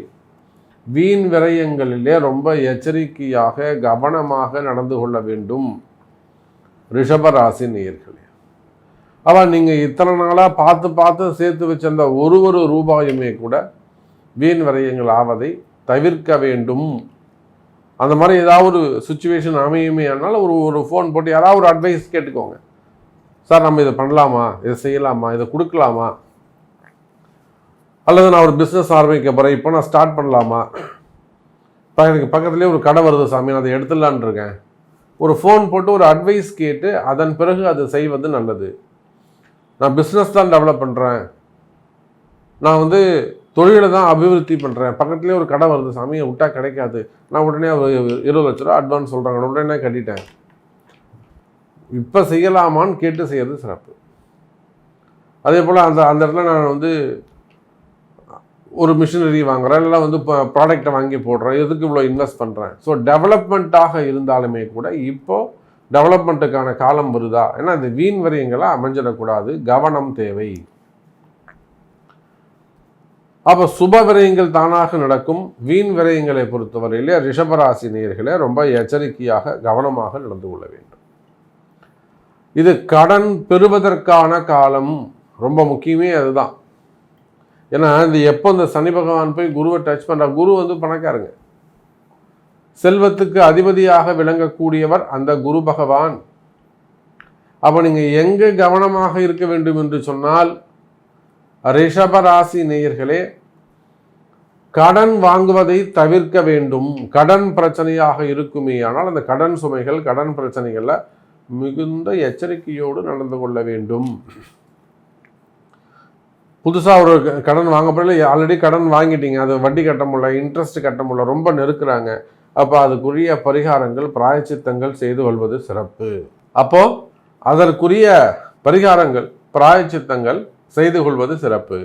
வீண் விரயங்களிலே ரொம்ப எச்சரிக்கையாக கவனமாக நடந்து கொள்ள வேண்டும் ரிஷபராசி நேயர்களே. அவள் நீங்கள் இத்தனை நாளாக பார்த்து சேர்த்து வச்ச அந்த ஒரு ரூபாயுமே கூட வீண் விரயங்கள் ஆவதை தவிர்க்க வேண்டும். அந்த மாதிரி ஏதாவது ஒரு சுச்சுவேஷன் அமையுமே ஆனால் ஒரு ஃபோன் போட்டு யாராவது ஒரு அட்வைஸ் கேட்டுக்கோங்க. சார், நம்ம இதை பண்ணலாமா, இதை செய்யலாமா, இதை கொடுக்கலாமா, அல்லது நான் ஒரு பிஸ்னஸ் ஆரம்பிக்க போகிறேன், இப்போ நான் ஸ்டார்ட் பண்ணலாமா, இப்போ எனக்கு பக்கத்துலேயே ஒரு கடை வருது சாமி, நான் அதை எடுத்துடலான் இருக்கேன். ஒரு ஃபோன் போட்டு ஒரு அட்வைஸ் கேட்டு அதன் பிறகு அதை செய்வது நல்லது. நான் பிஸ்னஸ் தான் டெவலப் பண்ணுறேன், நான் தொழிலை தான் அபிவிருத்தி பண்ணுறேன், பக்கத்துலேயே ஒரு கடை வருது சாமி, விட்டால் கிடைக்காது, நான் உடனே ஒரு 20 லட்ச ரூபா அட்வான்ஸ் சொல்கிறாங்க, உடனே கட்டிட்டேன், இப்போ செய்யலாமான்னு கேட்டு செய்கிறது சிறப்பு. அதே போல் அந்த இடத்துல நான் ஒரு மிஷினரி வாங்குறேன், இல்லை ப்ராடக்டை வாங்கி போடுறேன், எதுக்கு இவ்வளோ இன்வெஸ்ட் பண்ணுறேன். ஸோ டெவலப்மெண்ட்டாக இருந்தாலுமே கூட இப்போது டெவலப்மெண்ட்டுக்கான காலம் வருதா, ஏன்னா இந்த வீண் விரயங்களாக அமைஞ்சிடக்கூடாது, கவனம் தேவை. அப்போ சுப விரயங்கள் தானாக நடக்கும். வீண் விரயங்களை பொறுத்தவரையிலே ரிஷபராசி நேயர்களே ரொம்ப எச்சரிக்கையாக கவனமாக நடந்து கொள்ள வேண்டும். இது கடன் பெறுவதற்கான காலம், ரொம்ப முக்கியமே அதுதான். ஏன்னா எப்போ இந்த சனி பகவான் போய் குருவை டச் பண்ணுற, குரு பணக்காரங்க, செல்வத்துக்கு அதிபதியாக விளங்கக்கூடியவர் அந்த குரு பகவான். அப்போ நீங்கள் எங்கே கவனமாக இருக்க வேண்டும் என்று சொன்னால், ரிஷபராசி நேயர்களே கடன் வாங்குவதை தவிர்க்க வேண்டும். கடன் பிரச்சனையாக இருக்குமே ஆனால் அந்த கடன் சுமைகள், கடன் பிரச்சனைகளில் மிகுந்த எச்சரிக்கையோடு நடந்து கொள்ள வேண்டும். புதுசாக ஒரு கடன் வாங்க போல, ஆல்ரெடி கடன் வாங்கிட்டீங்க, அது வட்டி கட்ட முடியல, இன்ட்ரெஸ்ட் கட்ட முடியல, ரொம்ப நெருக்குறாங்க, அப்போ அதுக்குரிய பரிகாரங்கள், பிராயச்சித்தங்கள் செய்து கொள்வது சிறப்பு. அப்போ அதற்குரிய பரிகாரங்கள், பிராயச்சித்தங்கள் செய்து கொள்வது சிறப்பு.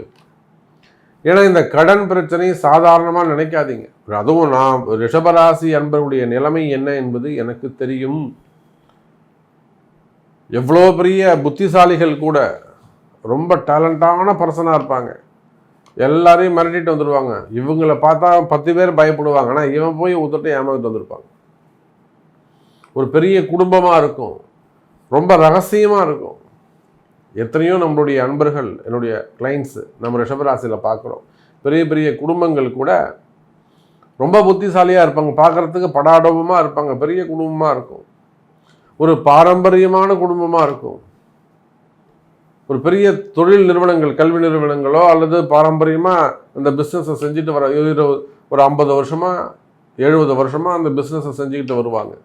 ஏன்னா இந்த கடன் பிரச்சனை சாதாரணமாக நினைக்காதீங்க. அதுவும் நான் ரிஷபராசி அன்பருடைய நிலைமை என்ன என்பது எனக்கு தெரியும். எவ்வளோ பெரிய புத்திசாலிகள் கூட, ரொம்ப டேலண்டான பர்சனாக இருப்பாங்க, எல்லாரையும் மிரட்டிட்டு வந்துடுவாங்க. இவங்களை பார்த்தா 10 பேர் பயப்படுவாங்க, ஆனால் இவன் போய் ஒருத்தட்ட ஏமாந்துட்டு வந்திருப்பாங்க. ஒரு பெரிய குடும்பமாக இருக்கும், ரொம்ப ரகசியமாக இருக்கும். எத்தனையோ நம்மளுடைய அன்பர்கள், என்னுடைய கிளைண்ட்ஸு நம்ம ரிஷபராசியில் பார்க்குறோம். பெரிய பெரிய குடும்பங்கள் கூட ரொம்ப புத்திசாலியாக இருப்பாங்க, பார்க்குறதுக்கு படாடோபமாக இருப்பாங்க, பெரிய குடும்பமாக இருக்கும், ஒரு பாரம்பரியமான குடும்பமாக இருக்கும். ஒரு பெரிய தொழில் நிறுவனங்கள், கல்வி நிறுவனங்களோ அல்லது பாரம்பரியமாக அந்த பிஸ்னஸை செஞ்சுட்டு வர ஒரு 50 வருஷமாக 70 வருஷமாக அந்த பிஸ்னஸை செஞ்சுக்கிட்டு வருவாங்க.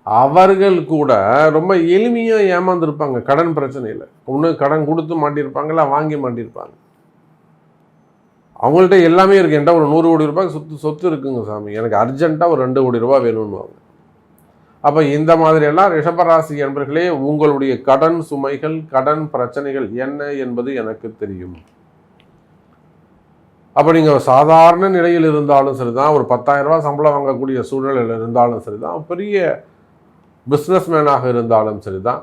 அவர்கள் கூட ரொம்ப எளிமையாக ஏமாந்துருப்பாங்க கடன் பிரச்சனையில். ஒன்று கடன் கொடுத்து மாட்டியிருப்பாங்களா, வாங்கி மாட்டியிருப்பாங்க. அவங்கள்ட்ட எல்லாமே இருக்குது. என்கிட்ட ஒரு 100 கோடி ரூபாய் சொத்து இருக்குங்க சாமி, எனக்கு அர்ஜென்ட்டாக ஒரு 2 கோடி ரூபாய் வேணும்னுவாங்க. அப்போ இந்த மாதிரியெல்லாம் ரிஷபராசி என்பர்களே, உங்களுடைய கடன் சுமைகள், கடன் பிரச்சனைகள் என்ன என்பது எனக்கு தெரியும். அப்போ நீங்கள் சாதாரண நிலையில் இருந்தாலும் சரிதான், ஒரு 10,000 ரூபாய் சம்பளம் வாங்கக்கூடிய சூழ்நிலையில் இருந்தாலும் சரிதான், பெரிய பிஸ்னஸ்மேனாக இருந்தாலும் சரிதான்,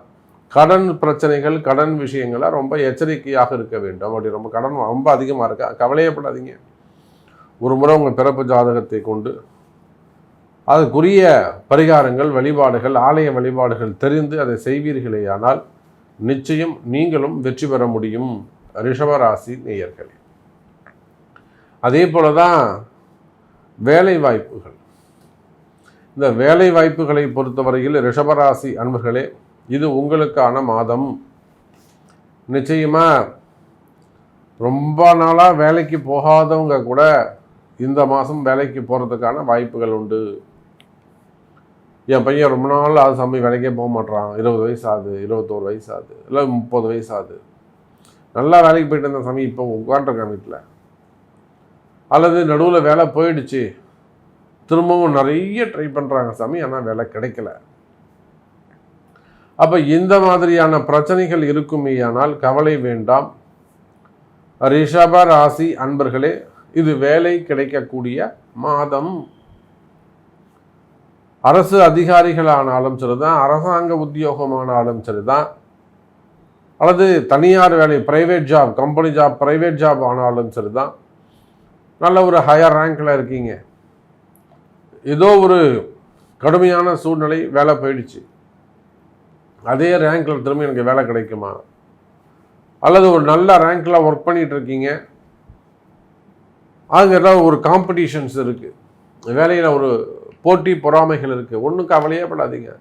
கடன் பிரச்சனைகள், கடன் விஷயங்களை ரொம்ப எச்சரிக்கையாக இருக்க வேண்டும். அப்படி ரொம்ப கடன் ரொம்ப அதிகமாக இருக்கா, கவலையப்படாதீங்க. ஒரு முறை உங்கள் பிறப்பு ஜாதகத்தை கொண்டு அதுக்குரிய பரிகாரங்கள், வழிபாடுகள், ஆலய வழிபாடுகள் தெரிந்து அதை செய்வீர்களேயானால் நிச்சயம் நீங்களும் வெற்றி பெற முடியும் ரிஷபராசி நேயர்களே. அதே போல தான் வேலை வாய்ப்புகள். இந்த வேலை வாய்ப்புகளை பொறுத்தவரையில் ரிஷபராசி அன்பர்களே, இது உங்களுக்கான மாதம். நிச்சயமாக ரொம்ப நாளாக வேலைக்கு போகாதவங்க கூட இந்த மாதம் வேலைக்கு போகிறதுக்கான வாய்ப்புகள் உண்டு. என் பையன் ரொம்ப நாள் அது சமயம் வேலைக்கே போக மாட்டான், 20 வயசு ஆகுது, 21 வயசு ஆகுது, இல்லை 30 வயசு ஆகுது, நல்லா வேலைக்கு போயிட்டு இருந்த சமயம் இப்போ உட்காந்துருக்கான் வீட்டில், அல்லது நடுவில் வேலை போயிடுச்சு, திரும்பவும் நிறைய ட்ரை பண்ணுறாங்க சாமி, ஆனால் வேலை கிடைக்கல. அப்போ இந்த மாதிரியான பிரச்சனைகள் இருக்குமேயானால் கவலை வேண்டாம் ரிஷப ராசி அன்பர்களே, இது வேலை கிடைக்கக்கூடிய மாதம். அரசு அதிகாரிகளானாலும் சரிதான், அரசாங்க உத்தியோகமானாலும் சரிதான், அல்லது தனியார் வேலை, private job, company job, private job ஆனாலும் சரிதான், நல்ல ஒரு ஹையர் ரேங்கில் இருக்கீங்க, ஏதோ ஒரு கடுமையான சூழ்நிலை, வேலை போயிடுச்சு, அதே ரேங்கில் திரும்ப எனக்கு வேலை கிடைக்குமா, அல்லது ஒரு நல்ல ரேங்கில் ஒர்க் பண்ணிகிட்டு இருக்கீங்க, அங்கே ஏதாவது ஒரு காம்படிஷன்ஸ் இருக்குது, வேலையில் ஒரு போட்டி பொறாமைகள் இருக்குது, ஒன்றும் கவலையே படாதீங்க,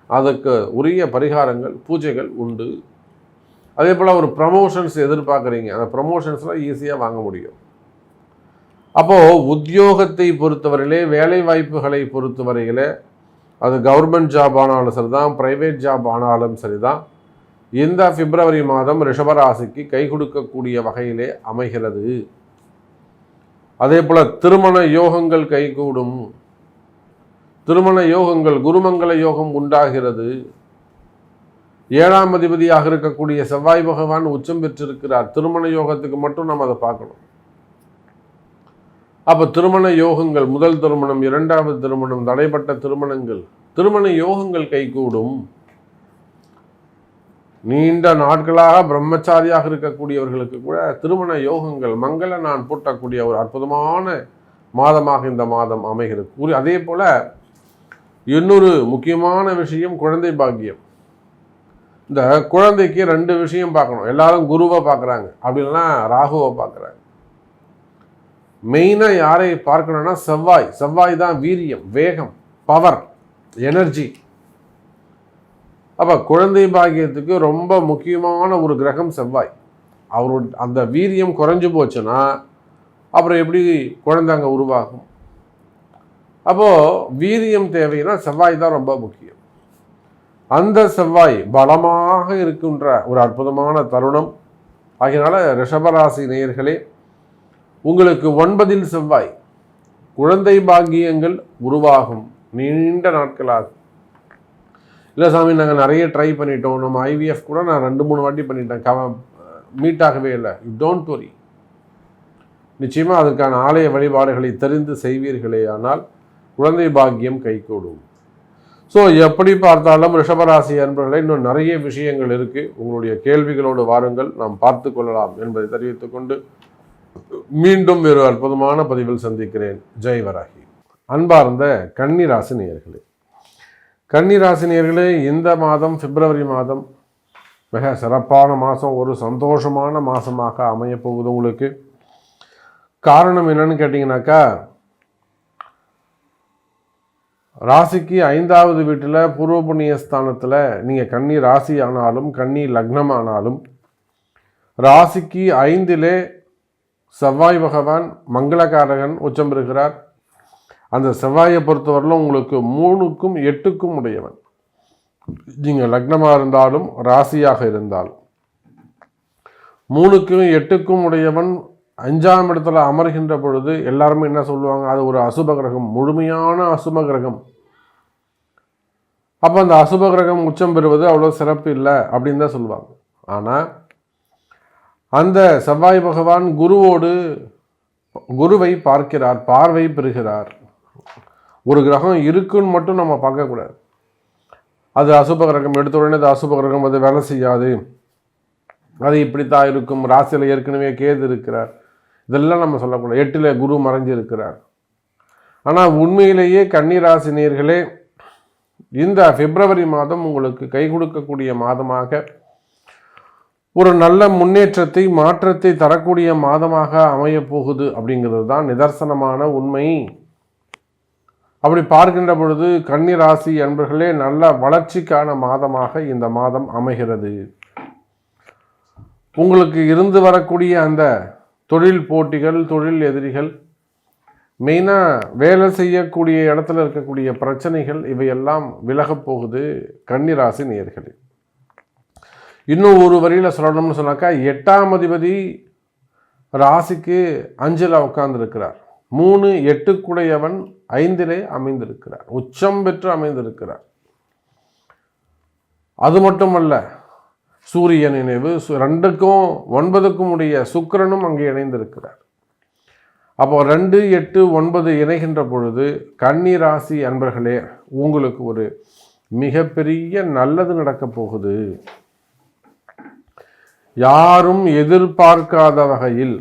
அதுக்கு உரிய பரிகாரங்கள், பூஜைகள் உண்டு. அதே போல் ஒரு ப்ரமோஷன்ஸ் எதிர்பார்க்குறீங்க, அந்த ப்ரமோஷன்ஸ்லாம் ஈஸியாக வாங்க முடியும். அப்போது உத்தியோகத்தை பொறுத்தவரையிலே, வேலை வாய்ப்புகளை பொறுத்தவரையிலே, அது கவர்மெண்ட் ஜாப் ஆனாலும் சரிதான், ப்ரைவேட் ஜாப் ஆனாலும் சரிதான், இந்த பிப்ரவரி மாதம் ரிஷபராசிக்கு கை கொடுக்கக்கூடிய வகையிலே அமைகிறது. அதே போல் திருமண யோகங்கள் கைகூடும். திருமண யோகங்கள், குருமங்கள யோகம் உண்டாகிறது. 7ஆம் அதிபதியாக இருக்கக்கூடிய செவ்வாய் பகவான் உச்சம் பெற்றிருக்கிறார். திருமண யோகத்துக்கு மட்டும் நம்ம அதை பார்க்கணும். அப்போ திருமண யோகங்கள், முதல் திருமணம், 2வது திருமணம், தடைப்பட்ட திருமணங்கள், திருமண யோகங்கள் கைகூடும். நீண்ட நாட்களாக பிரம்மச்சாரியாக இருக்கக்கூடியவர்களுக்கு கூட திருமண யோகங்கள், மங்கள நான் பூட்டக்கூடிய ஒரு அற்புதமான மாதமாக இந்த மாதம் அமைகிறது. அதே போல இன்னொரு முக்கியமான விஷயம் குழந்தை பாக்கியம். இந்த குழந்தைக்கு 2 விஷயம் பார்க்கணும். எல்லாரும் குருவை பார்க்குறாங்க, அப்படின்னா ராகுவை பார்க்குறாங்க. மெயினாக யாரை பார்க்கணும்னா செவ்வாய். செவ்வாய் தான் வீரியம், வேகம், பவர், எனர்ஜி. அப்போ குழந்தை பாக்கியத்துக்கு ரொம்ப முக்கியமான ஒரு கிரகம் செவ்வாய். அவரோட அந்த வீரியம் குறைஞ்சு போச்சுன்னா அப்புறம் எப்படி குழந்தைங்க உருவாகும்? அப்போது வீரியம் தேவைன்னா செவ்வாய் தான் ரொம்ப முக்கியம். அந்த செவ்வாய் பலமாக இருக்கின்ற ஒரு அற்புதமான தருணம். ஆகையினால ரிஷபராசி நேயர்களே, உங்களுக்கு 9ல் செவ்வாய், குழந்தை பாக்கியங்கள் உருவாகும். நீண்ட நாட்களாகும். இல்லை சாமி, நாங்கள் நிறைய ட்ரை பண்ணிட்டோம், நம்ம ஐவிஎஃப் கூட நான் 2-3 வாட்டி பண்ணிட்டேன், மீட் ஆகவே இல்லை. You don't worry. நிச்சயமாக அதற்கான ஆலய வழிபாடுகளை தெரிந்து செய்வீர்களே ஆனால் குழந்தை பாக்கியம் கைகூடும். ஸோ எப்படி பார்த்தாலும் ரிஷபராசி அன்பர்களே, இன்னும் நிறைய விஷயங்கள் இருக்குது. உங்களுடைய கேள்விகளோடு வாருங்கள், நாம் பார்த்து கொள்ளலாம் என்பதை தெரிவித்துக்கொண்டு மீண்டும் வேறு அற்புதமான பதிவில் சந்திக்கிறேன். ஜெய் வராகி. அன்பார்ந்த கன்னிராசி நேயர்களே, கன்னிராசி நேயர்களே, இந்த மாதம் பிப்ரவரி மாதம் மிக சிறப்பான மாதம், ஒரு சந்தோஷமான மாதமாக அமையப்போகுது உங்களுக்கு. காரணம் என்னன்னு கேட்டிங்கனாக்கா, ராசிக்கு 5வது வீட்டில் பூர்வ புண்ணிய ஸ்தானத்தில் நீங்கள் கன்னி ராசி ஆனாலும் கன்னி லக்னம் ஆனாலும் ராசிக்கு 5லே செவ்வாய் பகவான் மங்களகாரகன் உச்சம் பெறுகிறார். அந்த செவ்வாயை பொறுத்தவரையிலும் உங்களுக்கு 3க்கும் 8க்கும் உடையவன். நீங்கள் லக்னமாக இருந்தாலும் ராசியாக இருந்தாலும் 3க்கும் 8க்கும் உடையவன் 5ஆம் இடத்துல அமர்கின்ற பொழுது எல்லாருமே என்ன சொல்லுவாங்க, அது ஒரு அசுப கிரகம், முழுமையான அசுப கிரகம். அப்போ அந்த அசுப கிரகம் உச்சம் பெறுவது அவ்வளோ சிறப்பு இல்லை அப்படின்னு தான் சொல்லுவாங்க. ஆனால் அந்த செவ்வாய் பகவான் குருவை பார்க்கிறார், பார்வை பெறுகிறார். ஒரு கிரகம் இருக்குன்னு மட்டும் நம்ம பார்க்கக்கூடாது. அது அசுப கிரகம், எடுத்த உடனே அது அசுப கிரகம், அது வேலை செய்யாது, அது இப்படித்தான் இருக்கும், ராசியில் ஏற்கனவே கேது இருக்கிறார், இதெல்லாம் நம்ம சொல்லக்கூடாது. 8ல் குரு மறைஞ்சு இருக்கிறார், ஆனால் உண்மையிலேயே கன்னிராசி நேயர்களே, இந்த பிப்ரவரி மாதம் உங்களுக்கு கை கொடுக்கக்கூடிய மாதமாக, ஒரு நல்ல முன்னேற்றத்தை மாற்றத்தை தரக்கூடிய மாதமாக அமைய போகுது அப்படிங்கிறது தான் நிதர்சனமான உண்மை. அப்படி பார்க்கின்ற பொழுது கன்னிராசி அன்பர்களே, நல்ல வளர்ச்சிக்கான மாதமாக இந்த மாதம் அமைகிறது. உங்களுக்கு இருந்து வரக்கூடிய அந்த தொழில் போட்டிகள், தொழில் எதிரிகள், மெயினாக வேலை செய்யக்கூடிய இடத்துல இருக்கக்கூடிய பிரச்சனைகள், இவையெல்லாம் விலகப் போகுது கன்னிராசி நேயர்களே. இன்னும் ஒரு வரியில் சொல்லணும்னு சொன்னாக்கா, 8ஆம் அதிபதி ராசிக்கு 5ல் உட்கார்ந்துருக்கிறார். 3 8 5லே அமைந்திருக்கிறார், உச்சம் பெற்று அமைந்திருக்கிறார். அது மட்டுமல்ல, சூரிய நினைவு 2க்கும் 9க்கும் உடைய சுக்கிரனும் அங்கே இணைந்திருக்கிறார். அப்போ 2 8 9 இணைகின்ற பொழுது கன்னிராசி அன்பர்களே, உங்களுக்கு ஒரு மிகப்பெரிய நல்லது நடக்கப் போகுது. யாரும் எதிர்பார்க்காத வகையில்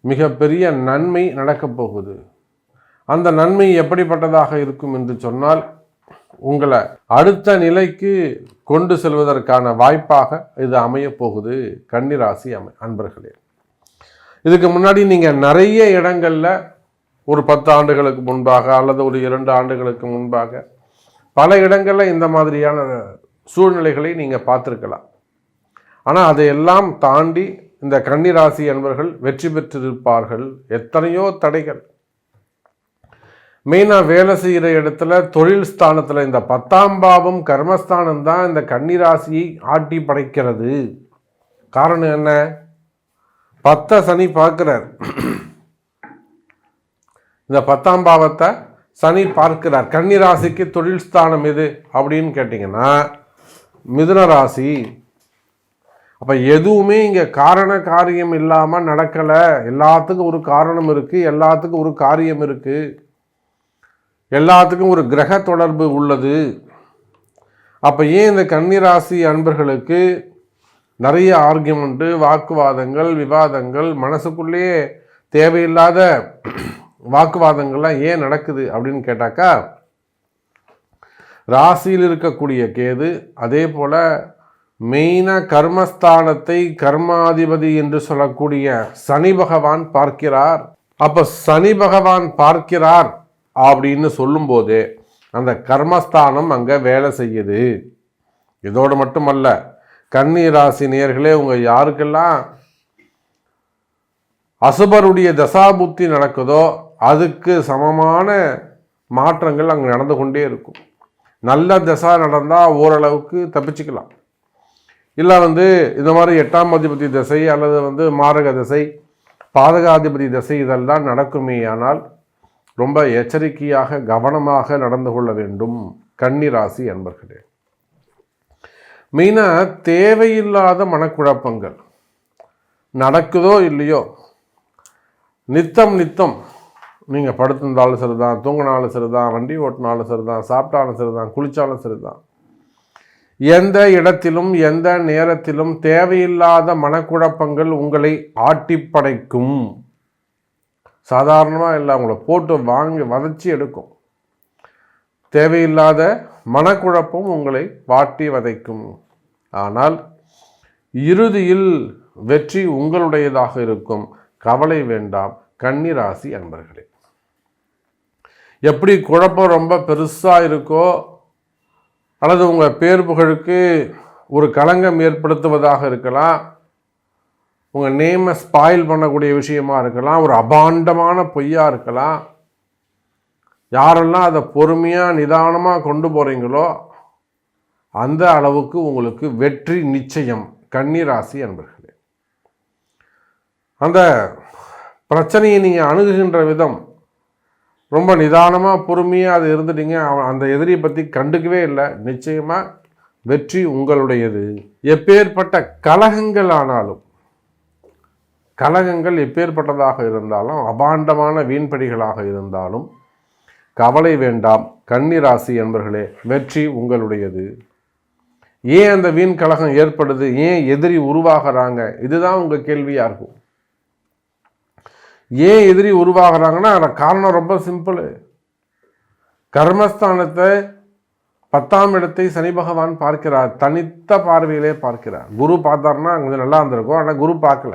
மிகப்பெரிய நன்மை நடக்கப் போகுது. அந்த நன்மை எப்படிப்பட்டதாக இருக்கும் என்று சொன்னால், உங்களை அடுத்த நிலைக்கு கொண்டு செல்வதற்கான வாய்ப்பாக இது அமைய போகுது கன்னிராசி அன்பர்களே. இதுக்கு முன்னாடி நீங்கள் நிறைய இடங்களில் ஒரு 10 ஆண்டுகளுக்கு முன்பாக அல்லது ஒரு 2 ஆண்டுகளுக்கு முன்பாக பல இடங்களில் இந்த மாதிரியான சூழ்நிலைகளை நீங்கள் பார்த்துருக்கலாம். ஆனால் அதையெல்லாம் தாண்டி இந்த கன்னிராசி அன்பர்கள் வெற்றி பெற்றிருப்பார்கள். எத்தனையோ தடைகள், மெயினாக வேலை செய்கிற இடத்துல, தொழில் ஸ்தானத்தில் இந்த 10ஆம் பாவம் கர்மஸ்தானம் தான் இந்த கன்னிராசியை ஆட்டி படைக்கிறது. காரணம் என்ன? 10 சனி பார்க்கிறார். இந்த 10ஆம் பாவத்தை சனி பார்க்கிறார். கன்னிராசிக்கு தொழில் ஸ்தானம் எது அப்படின்னு கேட்டிங்கன்னா மிதுன ராசி. அப்போ எதுவுமே இங்கே காரண காரியம் இல்லாமல் நடக்கலை. எல்லாத்துக்கும் ஒரு காரணம் இருக்குது, எல்லாத்துக்கும் ஒரு காரியம் இருக்குது, எல்லாத்துக்கும் ஒரு கிரக தொடர்பு உள்ளது. அப்போ ஏன் இந்த கன்னிராசி அன்பர்களுக்கு நிறைய ஆர்கியூமெண்ட்டு, வாக்குவாதங்கள், விவாதங்கள், மனசுக்குள்ளேயே தேவையில்லாத வாக்குவாதங்கள்லாம் ஏன் நடக்குது அப்படின்னு கேட்டாக்கா, ராசியில் இருக்கக்கூடிய கேது, அதே போல் மெயினாக கர்மஸ்தானத்தை கர்மாதிபதி என்று சொல்லக்கூடிய சனி பகவான் பார்க்கிறார். அப்போ சனி பகவான் பார்க்கிறார் அப்படின்னு சொல்லும்போதே அந்த கர்மஸ்தானம் அங்கே வேலை செய்யுது. இதோடு மட்டுமல்ல, கன்னிராசி நேயர்களே, உங்கள் யாருக்கெல்லாம் அசுபருடைய தசாபுத்தி நடக்குதோ அதுக்கு சமமான மாற்றங்கள் அங்கே நடந்து கொண்டே இருக்கும். நல்ல தசா நடந்தால் ஓரளவுக்கு தப்பிச்சுக்கலாம். இல்லை இந்த மாதிரி 8ஆம் அதிபதி தசை அல்லது மாரக தசை, பாதகாதிபதி தசை இதெல்லாம் நடக்குமே. ஆனால் ரொம்ப எச்சரிக்கையாக கவனமாக நடந்து கொள்ள வேண்டும் கன்னிராசி அன்பர்களே. மெயினாக தேவையில்லாத மனக்குழப்பங்கள் நடக்குதோ இல்லையோ, நித்தம் நீங்கள் படுத்திருந்தாலும் சரிதான், தூங்கினாலும் சரிதான், வண்டி ஓட்டினாலும் சரிதான், சாப்பிட்டாலும் சரிதான், குளித்தாலும் சரிதான், எந்த இடத்திலும் எந்த நேரத்திலும் தேவையில்லாத மனக்குழப்பங்கள் உங்களை ஆட்டி படைக்கும். சாதாரணமாக இல்லை, உங்களை போட்டு வதச்சி எடுக்கும். தேவையில்லாத மனக்குழப்பம் உங்களை வாட்டி வதைக்கும். ஆனால் இறுதியில் வெற்றி உங்களுடையதாக இருக்கும். கவலை வேண்டாம் கன்னிராசி அன்பர்களே. எப்படி குழப்பம் ரொம்ப பெருசாக இருக்கோ, அல்லது உங்கள் பேர் புகழுக்கு ஒரு களங்கம் ஏற்படுத்துவதாக இருக்கலாம், உங்கள் நேமை ஸ்பாயில் பண்ணக்கூடிய விஷயமா இருக்கலாம், ஒரு அபாண்டமான பொய்யாக இருக்கலாம். யாரெல்லாம் அதை பொறுமையாக நிதானமாக கொண்டு போகிறீங்களோ அந்த அளவுக்கு உங்களுக்கு வெற்றி நிச்சயம் கன்னிராசி அன்பர்களே. அந்த பிரச்சனையை நீங்கள் அணுகுகின்ற விதம் ரொம்ப நிதானமாக பொறுமையாக அது இருந்துட்டீங்க, அந்த எதிரியை பற்றி கண்டுக்கவே இல்லை, நிச்சயமாக வெற்றி உங்களுடையது. எப்பேற்பட்ட கலகங்கள் ஆனாலும், கலகங்கள் எப்பேற்பட்டதாக இருந்தாலும், அபாண்டமான வீண்படிகளாக இருந்தாலும் கவலை வேண்டாம் கன்னிராசி என்பர்களே, வெற்றி உங்களுடையது. ஏன் அந்த வீண் கலகம் ஏற்படுது, ஏன் எதிரி உருவாகிறாங்க, இதுதான் உங்கள் கேள்வியாக இருக்கும். ஏன் எதிரி உருவாகிறாங்கன்னா அதில் காரணம் ரொம்ப சிம்பிள். கர்மஸ்தானத்தை 10ஆம் இடத்தை சனி பகவான் பார்க்கிறார், தனித்த பார்வையிலே பார்க்கிறார். குரு பார்த்தாருன்னா கொஞ்சம் நல்லா இருந்திருக்கும், ஆனால் குரு பார்க்கல.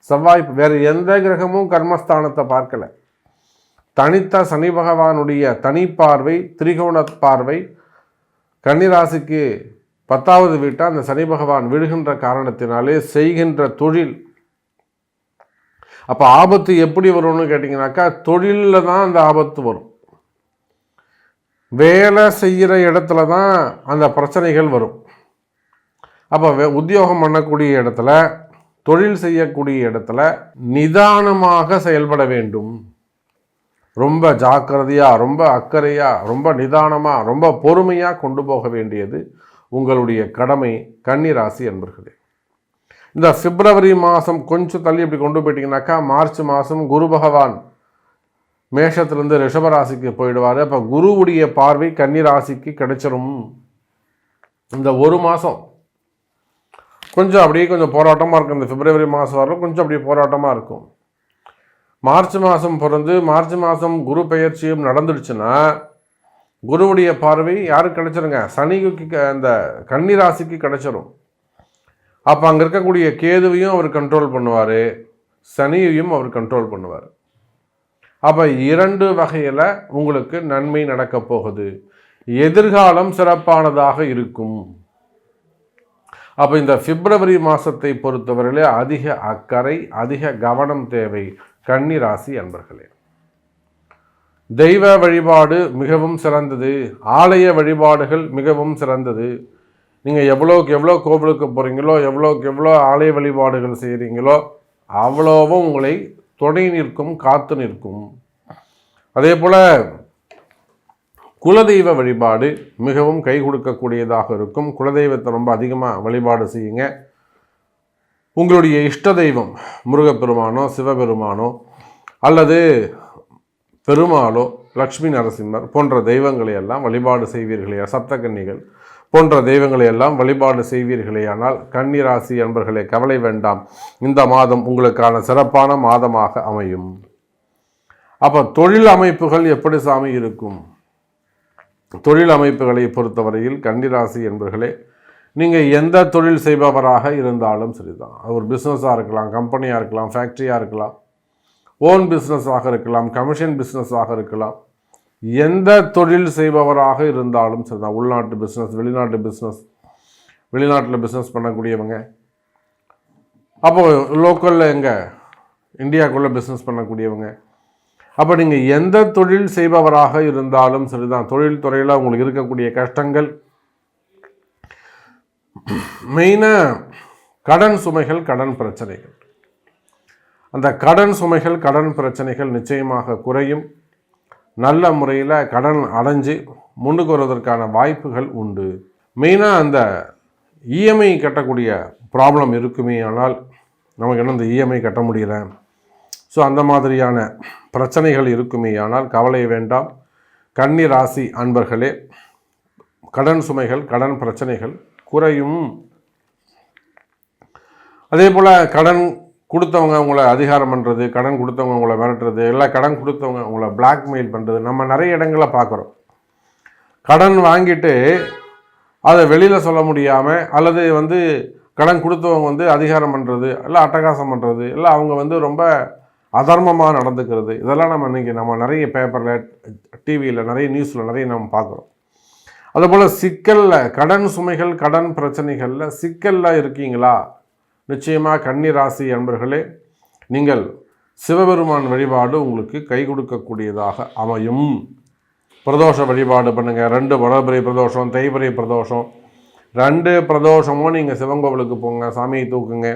செவ்வாய் வேறு எந்த கிரகமும் கர்மஸ்தானத்தை பார்க்கல. தனித்த சனி பகவானுடைய தனி பார்வை, திரிகோண பார்வை கன்னிராசிக்கு 10வது வீட்டை அந்த சனி பகவான் விழுகின்ற காரணத்தினாலே செய்கின்ற தொழில். அப்போ ஆபத்து எப்படி வரும்னு கேட்டிங்கனாக்கா, தொழிலில் தான் அந்த ஆபத்து வரும். வேலை செய்கிற இடத்துல தான் அந்த பிரச்சனைகள் வரும். அப்போ உத்தியோகம் பண்ணக்கூடிய இடத்துல, தொழில் செய்யக்கூடிய இடத்துல நிதானமாக செயல்பட வேண்டும். ரொம்ப ஜாக்கிரதையாக, ரொம்ப அக்கறையாக, ரொம்ப நிதானமாக, ரொம்ப பொறுமையாக கொண்டு போக வேண்டியது உங்களுடைய கடமை கன்னிராசி அன்பர்களே. இந்த பிப்ரவரி மாதம் கொஞ்சம் தள்ளி இப்படி கொண்டு போயிட்டீங்கன்னாக்கா, மார்ச் மாதம் குரு பகவான் மேஷத்திலிருந்து ரிஷபராசிக்கு போயிடுவார். அப்போ குருவுடைய பார்வை கன்னிராசிக்கு கிடைச்சிரும். இந்த ஒரு மாதம் கொஞ்சம் அப்படியே கொஞ்சம் போராட்டமாக இருக்கும். இந்த பிப்ரவரி மாதம் வரலும் கொஞ்சம் அப்படியே போராட்டமாக இருக்கும். மார்ச் மாதம் பிறந்து மார்ச் மாதம் குரு பெயர்ச்சியும் நடந்துடுச்சுன்னா குருவுடைய பார்வை யாருக்கு கிடைச்சிருங்க? சனிக்கு, அந்த கன்னிராசிக்கு கிடைச்சிரும். அப்போ அங்கே இருக்கக்கூடிய கேதுவையும் அவர் கண்ட்ரோல் பண்ணுவார், சனியையும் அவர் கண்ட்ரோல் பண்ணுவார். அப்போ 2 வகையில் உங்களுக்கு நன்மை நடக்க போகுது. எதிர்காலம் சிறப்பானதாக இருக்கும். அப்போ இந்த பிப்ரவரி மாதத்தை பொறுத்தவரையிலே அதிக அக்கறை, அதிக கவனம் தேவை கன்னிராசி அன்பர்களே. தெய்வ வழிபாடு மிகவும் சிறந்தது, ஆலய வழிபாடுகள் மிகவும் சிறந்தது. நீங்கள் எவ்வளோக்கு எவ்வளோ கோவிலுக்கு போகிறீங்களோ, எவ்வளோக்கு எவ்வளோ ஆலய வழிபாடுகள் செய்கிறீங்களோ அவ்வளோவும் உங்களை துணை நிற்கும், காத்து நிற்கும். அதே போல் குலதெய்வ வழிபாடு மிகவும் கை கொடுக்கக்கூடியதாக இருக்கும். குலதெய்வத்தை ரொம்ப அதிகமாக வழிபாடு செய்யுங்க. உங்களுடைய இஷ்ட தெய்வம் முருகப்பெருமானோ, சிவபெருமானோ, அல்லது பெருமாளோ, லக்ஷ்மி நரசிம்மர் போன்ற தெய்வங்களை எல்லாம் வழிபாடு செய்வீர்களே, சப்தகன்னிகள் போன்ற தெய்வங்களை எல்லாம் வழிபாடு செய்வீர்களேயானால் கன்னிராசி அன்பர்களே கவலை வேண்டாம். இந்த மாதம் உங்களுக்கான சிறப்பான மாதமாக அமையும். அப்போ தொழில் அமைப்புகள் எப்படி சாமி இருக்கும்? தொழில் அமைப்புகளை பொறுத்தவரையில் கன்னிராசி என்பர்களே, நீங்கள் எந்த தொழில் செய்பவராக இருந்தாலும் சரிதான். ஒரு பிஸ்னஸாக இருக்கலாம், கம்பெனியாக இருக்கலாம், ஃபேக்ட்ரியாக இருக்கலாம், ஓன் பிஸ்னஸாக இருக்கலாம், கமிஷன் பிஸ்னஸாக இருக்கலாம். எந்த தொழில் செய்பவராக இருந்தாலும் சரிதான். உள்நாட்டு பிஸ்னஸ், வெளிநாட்டு பிஸ்னஸ், வெளிநாட்டில் பிஸ்னஸ் பண்ணக்கூடியவங்க, அப்போது லோக்கலில் எங்கே இந்தியாவுக்குள்ளே பிஸ்னஸ் பண்ணக்கூடியவங்க, அப்போ நீங்கள் எந்த தொழில் செய்பவராக இருந்தாலும் சரிதான். தொழில் துறையில் உங்களுக்கு இருக்கக்கூடிய கஷ்டங்கள், மெயினாக கடன் சுமைகள், கடன் பிரச்சனைகள், அந்த கடன் சுமைகள், கடன் பிரச்சனைகள் நிச்சயமாக குறையும். நல்ல முறையில் கடன் அடைஞ்சு முன்னுக்கு வருவதற்கான வாய்ப்புகள் உண்டு. மெயினாக அந்த இஎம்ஐ கட்டக்கூடிய ப்ராப்ளம் இருக்குமே, ஆனால் நமக்கு என்ன இந்த இஎம்ஐ கட்ட முடியல, ஸோ அந்த மாதிரியான பிரச்சனைகள் இருக்குமே, ஆனால் கவலை வேண்டாம் கன்னி ராசி அன்பர்களே. கடன் சுமைகள், கடன் பிரச்சனைகள் குறையும். அதே போல் கடன் கொடுத்தவங்க உங்களை அதிகாரம் பண்ணுறது, கடன் கொடுத்தவங்க உங்களை மிரட்டுறது, இல்லை கடன் கொடுத்தவங்க உங்களை பிளாக்மெயில் பண்ணுறது நம்ம நிறைய இடங்களில் பார்க்குறோம். கடன் வாங்கிட்டு அதை வெளியில் சொல்ல முடியாமல், அல்லது கடன் கொடுத்தவங்க அதிகாரம் பண்ணுறது, இல்லை அட்டகாசம் பண்ணுறது, இல்லை அவங்க ரொம்ப அதர்மமாக நடந்துக்கிறது, இதெல்லாம் நம்ம நிறைய பேப்பரில், டிவியில், நிறைய நியூஸில் நிறைய நம்ம பார்க்குறோம். அதுபோல் சிக்கலில், கடன் சுமைகள், கடன் பிரச்சனைகளில் சிக்கலில் இருக்கீங்களா? நிச்சயமாக கன்னி ராசி அன்பர்களே, நீங்கள் சிவபெருமான் வழிபாடு உங்களுக்கு கை கொடுக்கக்கூடியதாக அமையும். பிரதோஷ வழிபாடு பண்ணுங்கள். 2 வளர்பிறை பிரதோஷம், தேய்பிறை பிரதோஷம், 2 பிரதோஷமும் நீங்கள் சிவங்கோவிலுக்கு போங்க, சாமியை தூக்குங்க,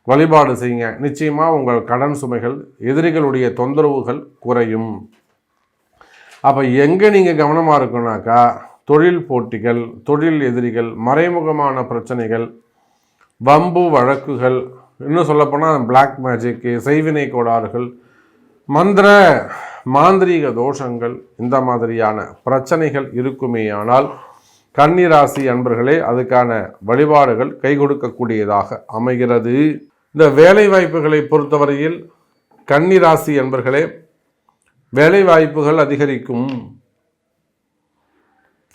வழிபாடு செய்யுங்க. நிச்சயமாக உங்கள் கடன் சுமைகள், எதிரிகளுடைய தொந்தரவுகள் குறையும். அப்போ எங்கே நீங்கள் கவனமாக இருக்கணும்னாக்கா, தொழில் போட்டிகள், தொழில் எதிரிகள், மறைமுகமான பிரச்சனைகள், வம்பு வழக்குகள், இன்னும் சொல்லப்போனால் பிளாக் மேஜிக்கு, செய்வினை கோளாறுகள், மந்திர மாந்திரீக தோஷங்கள், இந்த மாதிரியான பிரச்சனைகள் இருக்குமேயானால் கன்னி ராசி அன்பர்களே அதுக்கான வழிபாடுகள் கை கொடுக்கக்கூடியதாக அமைகிறது. இந்த வேலை வாய்ப்புகளை பொறுத்தவரையில் கன்னி ராசி என்பர்களே, வேலை வாய்ப்புகள் அதிகரிக்கும்.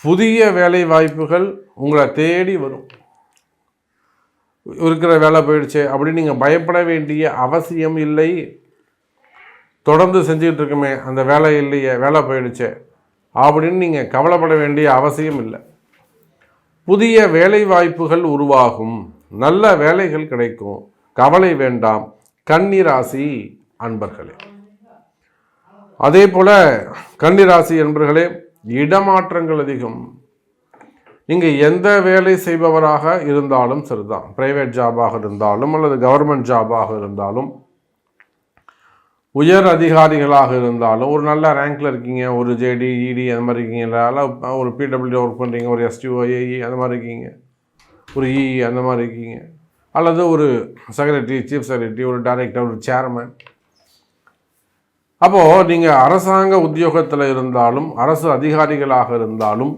புதிய வேலை வாய்ப்புகள் உங்களை தேடி வரும். இருக்கிற வேலை போயிடுச்சு அப்படின்னு நீங்கள் பயப்பட வேண்டிய அவசியம் இல்லை. தொடர்ந்து செஞ்சுக்கிட்டு இருக்குமே அந்த வேலை இல்லையே, வேலை போயிடுச்சு அப்படின்னு நீங்கள் கவலைப்பட வேண்டிய அவசியம் இல்லை. புதிய வேலை வாய்ப்புகள் உருவாகும், நல்ல வேலைகள் கிடைக்கும், கவலை வேண்டாம் கன்னி ராசி அன்பர்களே. அதே போல் கன்னி ராசி அன்பர்களே, இடமாற்றங்கள் அதிகம். நீங்கள் எந்த வேலை செய்பவராக இருந்தாலும் சரிதான், பிரைவேட் ஜாபாக இருந்தாலும் அல்லது கவர்மெண்ட் ஜாபாக இருந்தாலும், உயர் அதிகாரிகளாக இருந்தாலும், ஒரு நல்ல ரேங்க்கில் இருக்கீங்க, ஒரு ஜேடி இடி அந்த மாதிரி இருக்கீங்களா, ஒரு பிடபிள்யூ ஒர்க் பண்ணுறீங்க, ஒரு எஸ்டிஓ ஏஇ அந்த மாதிரி இருக்கீங்க, ஒரு இஇ அந்த மாதிரி இருக்கீங்க, அல்லது ஒரு செக்ரட்டரி, சீஃப் செக்ரட்டரி, ஒரு டைரக்டர், ஒரு சேர்மன். அப்போது நீங்கள் அரசாங்க உத்தியோகத்தில் இருந்தாலும், அரசு அதிகாரிகளாக இருந்தாலும்,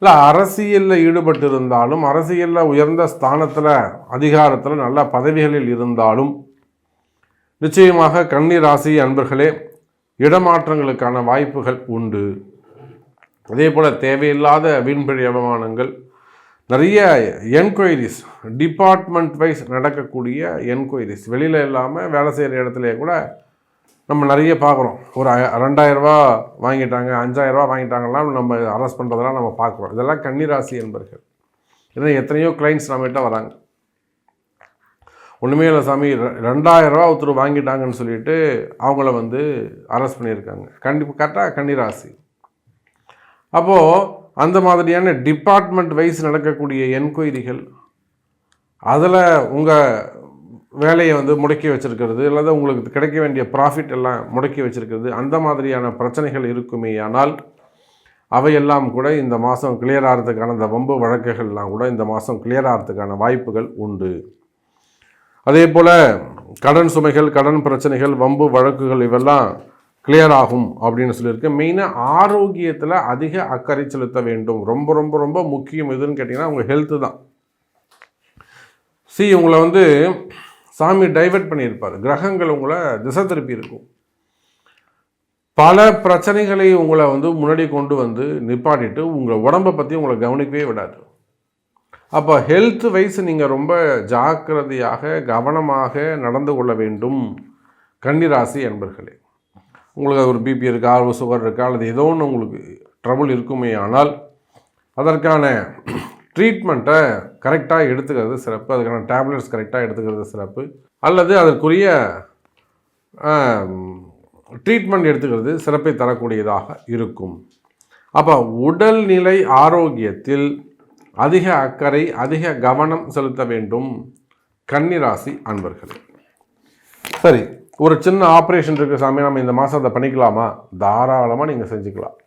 இல்லை அரசியலில் ஈடுபட்டு இருந்தாலும், அரசியலில் உயர்ந்த ஸ்தானத்தில் அதிகாரத்தில் நல்ல பதவிகளில் இருந்தாலும், நிச்சயமாக கன்னி ராசி அன்பர்களே இடமாற்றங்களுக்கான வாய்ப்புகள் உண்டு. அதே போல் தேவையில்லாத வீண்பழி அவமானங்கள், நிறைய என்கொயரிஸ், டிபார்ட்மெண்ட் வைஸ் நடக்கக்கூடிய என்கொயரிஸ், வெளியில் இல்லாமல் வேலை செய்கிற இடத்துல கூட நம்ம நிறைய பார்க்குறோம். ஒரு 2000 ரூபா வாங்கிட்டாங்க, 5000 ரூபா வாங்கிட்டாங்கலாம் நம்ம அரெஸ்ட் பண்ணுறதெல்லாம் நம்ம பார்க்குறோம். இதெல்லாம் கன்னி ராசி என்பர்கள். ஏன்னா எத்தனையோ கிளைண்ட்ஸ் நம்மகிட்ட வராங்க, ஒன்றுமே இல்லை சாமி 2000 ரூபா ஒருத்தர் வாங்கிட்டாங்கன்னு சொல்லிட்டு அவங்கள அரெஸ்ட் பண்ணியிருக்காங்க. கரெக்டாக கன்னி ராசி. அப்போது அந்த மாதிரியான டிபார்ட்மெண்ட் வைஸ் நடக்கக்கூடிய என்கொயரிகள், அதில் உங்கள் வேலையை முடக்கி வச்சுருக்கிறது, அல்லது உங்களுக்கு கிடைக்க வேண்டிய ப்ராஃபிட் எல்லாம் முடக்கி வச்சுருக்கிறது, அந்த மாதிரியான பிரச்சனைகள் இருக்குமே. ஆனால் அவையெல்லாம் கூட இந்த மாதம் கிளியர் ஆகிறதுக்கான, இந்த வம்பு வழக்குகள்லாம் கூட இந்த மாதம் கிளியர் ஆகிறதுக்கான வாய்ப்புகள் உண்டு. அதே போல் கடன் சுமைகள், கடன் பிரச்சனைகள், வம்பு வழக்குகள் இவெல்லாம் கிளியர் ஆகும் அப்படின்னு சொல்லியிருக்கு. மெயினாக ஆரோக்கியத்தில் அதிக அக்கறை செலுத்த வேண்டும். ரொம்ப ரொம்ப ரொம்ப முக்கியம். எதுன்னு கேட்டிங்கன்னா உங்கள் ஹெல்த்து தான். உங்களை சாமி டைவர்ட் பண்ணியிருப்பார், கிரகங்கள் உங்களை திசை திருப்பி இருக்கும். பல பிரச்சனைகளை உங்களை முன்னாடி கொண்டு நிப்பாட்டிட்டு உங்கள் உடம்பை பற்றி உங்களை கவனிக்கவே விடாது. அப்போ ஹெல்த் வைஸ் நீங்கள் ரொம்ப ஜாக்கிரதையாக கவனமாக நடந்து கொள்ள வேண்டும் கன்னி ராசி அன்பர்களே. உங்களுக்கு ஒரு பிபி இருக்கா, ஒரு சுகர் இருக்கா, அல்லது ஏதோ ஒன்று உங்களுக்கு ட்ரபுள் இருக்குமே, ஆனால் அதற்கான ட்ரீட்மெண்ட்டை கரெக்டாக எடுத்துக்கிறது சிறப்பு. அதுக்கான டேப்லெட்ஸ் கரெக்டாக எடுத்துக்கிறது சிறப்பு. அல்லது அதற்குரிய ட்ரீட்மெண்ட் எடுத்துக்கிறது சிறப்பை தரக்கூடியதாக இருக்கும். அப்போ உடல்நிலை ஆரோக்கியத்தில் அதிக அக்கறை, அதிக கவனம் செலுத்த வேண்டும் கன்னி ராசி அன்பர்களே. சரி, ஒரு சின்ன ஆப்ரேஷன் இருக்குது சாமி, நம்ம இந்த மாதம் அதை பண்ணிக்கலாமா? தாராளமாக நீங்கள் செஞ்சுக்கலாம்.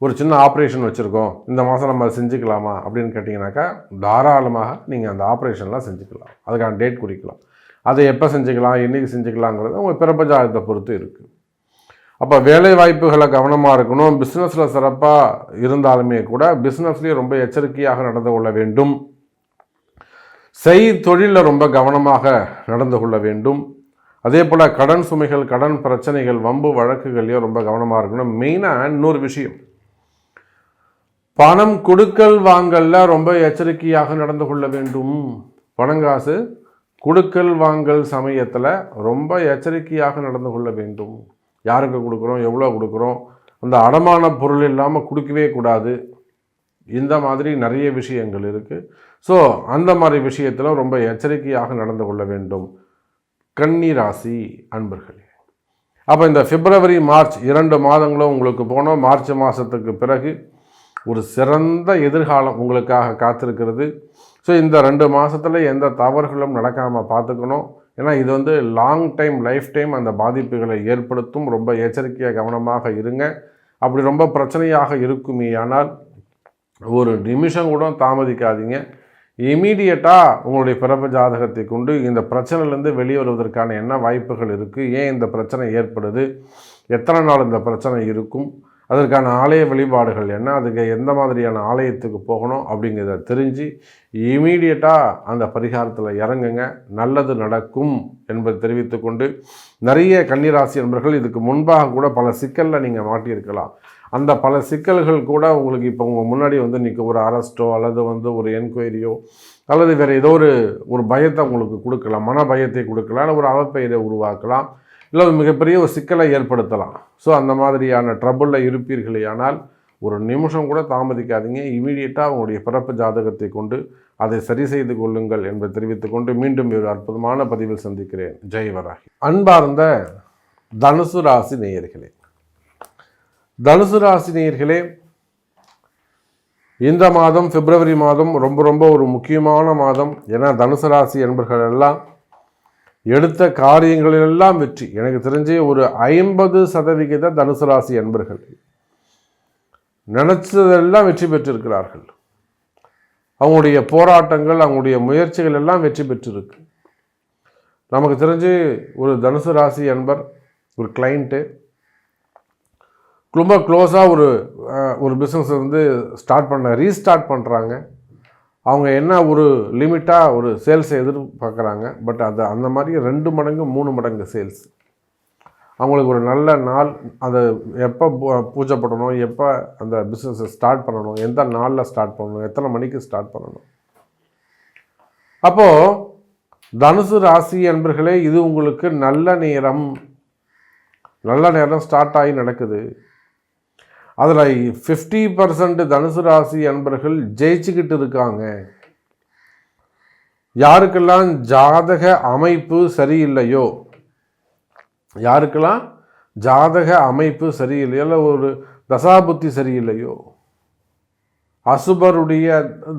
ஒரு சின்ன ஆப்ரேஷன் வச்சுருக்கோம், இந்த மாதம் நம்ம அதை செஞ்சுக்கலாமா அப்படின்னு கேட்டிங்கனாக்கா தாராளமாக நீங்கள் அந்த ஆப்ரேஷன்லாம் செஞ்சுக்கலாம். அதுக்கான டேட் குறிக்கலாம். அதை எப்போ செஞ்சுக்கலாம், என்றைக்கு செஞ்சுக்கலாங்கிறது உங்கள் பிறப்பு ஜாதகத்தை பொறுத்து இருக்குது. அப்போ வேலை வாய்ப்புகளை கவனமாக இருக்கணும். பிஸ்னஸில் சிறப்பாக இருந்தாலுமே கூட பிஸ்னஸ்லேயும் ரொம்ப எச்சரிக்கையாக நடந்து கொள்ள வேண்டும். தொழிலில் ரொம்ப கவனமாக நடந்து கொள்ள வேண்டும். அதே போல் கடன் சுமைகள், கடன் பிரச்சனைகள், வம்பு வழக்குகள்லையும் ரொம்ப கவனமாக இருக்கணும். மெயினாக இன்னொரு விஷயம், பணம் கொடுக்கல் வாங்கல்ல ரொம்ப எச்சரிக்கையாக நடந்து கொள்ள வேண்டும். பணங்காசு கொடுக்கல் வாங்கல் சமயத்தில் ரொம்ப எச்சரிக்கையாக நடந்து கொள்ள வேண்டும். யாருக்கு கொடுக்குறோம், எவ்வளோ கொடுக்குறோம், அந்த அடமான பொருள் இல்லாமல் கொடுக்கவே கூடாது. இந்த மாதிரி நிறைய விஷயங்கள் இருக்குது. ஸோ அந்த மாதிரி விஷயத்தில் ரொம்ப எச்சரிக்கையாக நடந்து கொள்ள வேண்டும் கன்னி ராசி அன்பர்களே. அப்போ இந்த பிப்ரவரி, மார்ச் 2 மாதங்களும் உங்களுக்கு போனோம். மார்ச் மாதத்துக்கு பிறகு ஒரு சிறந்த எதிர்காலம் உங்களுக்காக காத்திருக்கிறது. ஸோ இந்த 2 மாதத்தில் எந்த தவறுகளும் நடக்காமல் பார்த்துக்கணும். ஏன்னா இது லாங் டைம், லைஃப் டைம் அந்த பாதிப்புகளை ஏற்படுத்தும். ரொம்ப எச்சரிக்கையாக கவனமாக இருங்க. அப்படி ரொம்ப பிரச்சனையாக இருக்குமே ஆனால் ஒரு நிமிஷம் கூட தாமதிக்காதீங்க. இமீடியட்டாக உங்களுடைய பிறப்பு ஜாதகத்தை கொண்டு இந்த பிரச்சனையிலேருந்து வெளியே வருவதற்கான என்ன வாய்ப்புகள் இருக்குது, ஏன் இந்த பிரச்சனை ஏற்படுது, எத்தனை நாள் இந்த பிரச்சனை இருக்கும், அதற்கான ஆலய வழிபாடுகள் என்ன, அதுக்கு எந்த மாதிரியான ஆலயத்துக்கு போகணும் அப்படிங்கிறத தெரிஞ்சு இமீடியட்டாக அந்த பரிகாரத்தில் இறங்குங்க, நல்லது நடக்கும் என்பதை தெரிவித்துக்கொண்டு, நிறைய கன்னிராசி என்பவர்கள் இதுக்கு முன்பாக கூட பல சிக்கலில் நீங்கள் மாட்டியிருக்கலாம். அந்த பல சிக்கல்கள் கூட உங்களுக்கு இப்போ உங்கள் முன்னாடி நிற்க ஒரு அரெஸ்ட்டோ அல்லது ஒரு என்கொயரியோ அல்லது வேறு ஏதோ ஒரு பயத்தை உங்களுக்கு கொடுக்கலாம், மன பயத்தை கொடுக்கலாம், இல்லை ஒரு அவப்பெயரை உருவாக்கலாம், இல்லை மிகப்பெரிய ஒரு சிக்கலை ஏற்படுத்தலாம். ஸோ அந்த மாதிரியான ட்ரபுளில் இருப்பீர்களே, ஆனால் ஒரு நிமிஷம் கூட தாமதிக்காதீங்க, இமீடியட்டாக உங்களுடைய பிறப்பு ஜாதகத்தை கொண்டு அதை சரி செய்து கொள்ளுங்கள் என்பதை தெரிவித்துக்கொண்டு மீண்டும் ஒரு அற்புதமான பதிவில் சந்திக்கிறேன். ஜெய் வராகி. அன்பார்ந்த தனுசு ராசி நேயர்களே, தனுசு ராசி நேயர்களே, இந்த மாதம் பிப்ரவரி மாதம் ரொம்ப ஒரு முக்கியமான மாதம். ஏன்னா தனுசு ராசி என்பர்கள் எல்லாம் எடுத்த காரியங்களிலெல்லாம் வெற்றி. எனக்கு தெரிஞ்சு ஒரு 50% தனுசு ராசி என்பர்கள் நினைச்சதெல்லாம் வெற்றி பெற்றிருக்கிறார்கள். அவங்களுடைய போராட்டங்கள், அவங்களுடைய முயற்சிகள் எல்லாம் வெற்றி பெற்றிருக்கு. நமக்கு தெரிஞ்சு ஒரு தனுசு ராசி என்பர் ஒரு கிளைண்ட்டு ரொம்ப க்ளோஸாக ஒரு பிஸ்னஸ் ரீஸ்டார்ட் பண்ணுறாங்க. அவங்க என்ன ஒரு லிமிட்டாக ஒரு சேல்ஸை எதிர்பார்க்குறாங்க. பட் அது அந்த மாதிரி 2 மடங்கு 3 மடங்கு சேல்ஸ். அவங்களுக்கு ஒரு நல்ல நாள், அதை எப்போ பூஜை பண்ணணும், எப்போ அந்த பிஸ்னஸை ஸ்டார்ட் பண்ணணும், எந்த நாளில் ஸ்டார்ட் பண்ணணும், எத்தனை மணிக்கு ஸ்டார்ட் பண்ணணும். அப்போது தனுசு ராசி என்பர்களே, இது உங்களுக்கு நல்ல நேரம் ஸ்டார்ட் ஆகி நடக்குது. அதில் 50% தனுசு ராசி அன்பர்கள் ஜெயிச்சுக்கிட்டு இருக்காங்க. யாருக்கெல்லாம் ஜாதக அமைப்பு சரியில்லையோ, இல்லை ஒரு தசாபுத்தி சரியில்லையோ, அசுபருடைய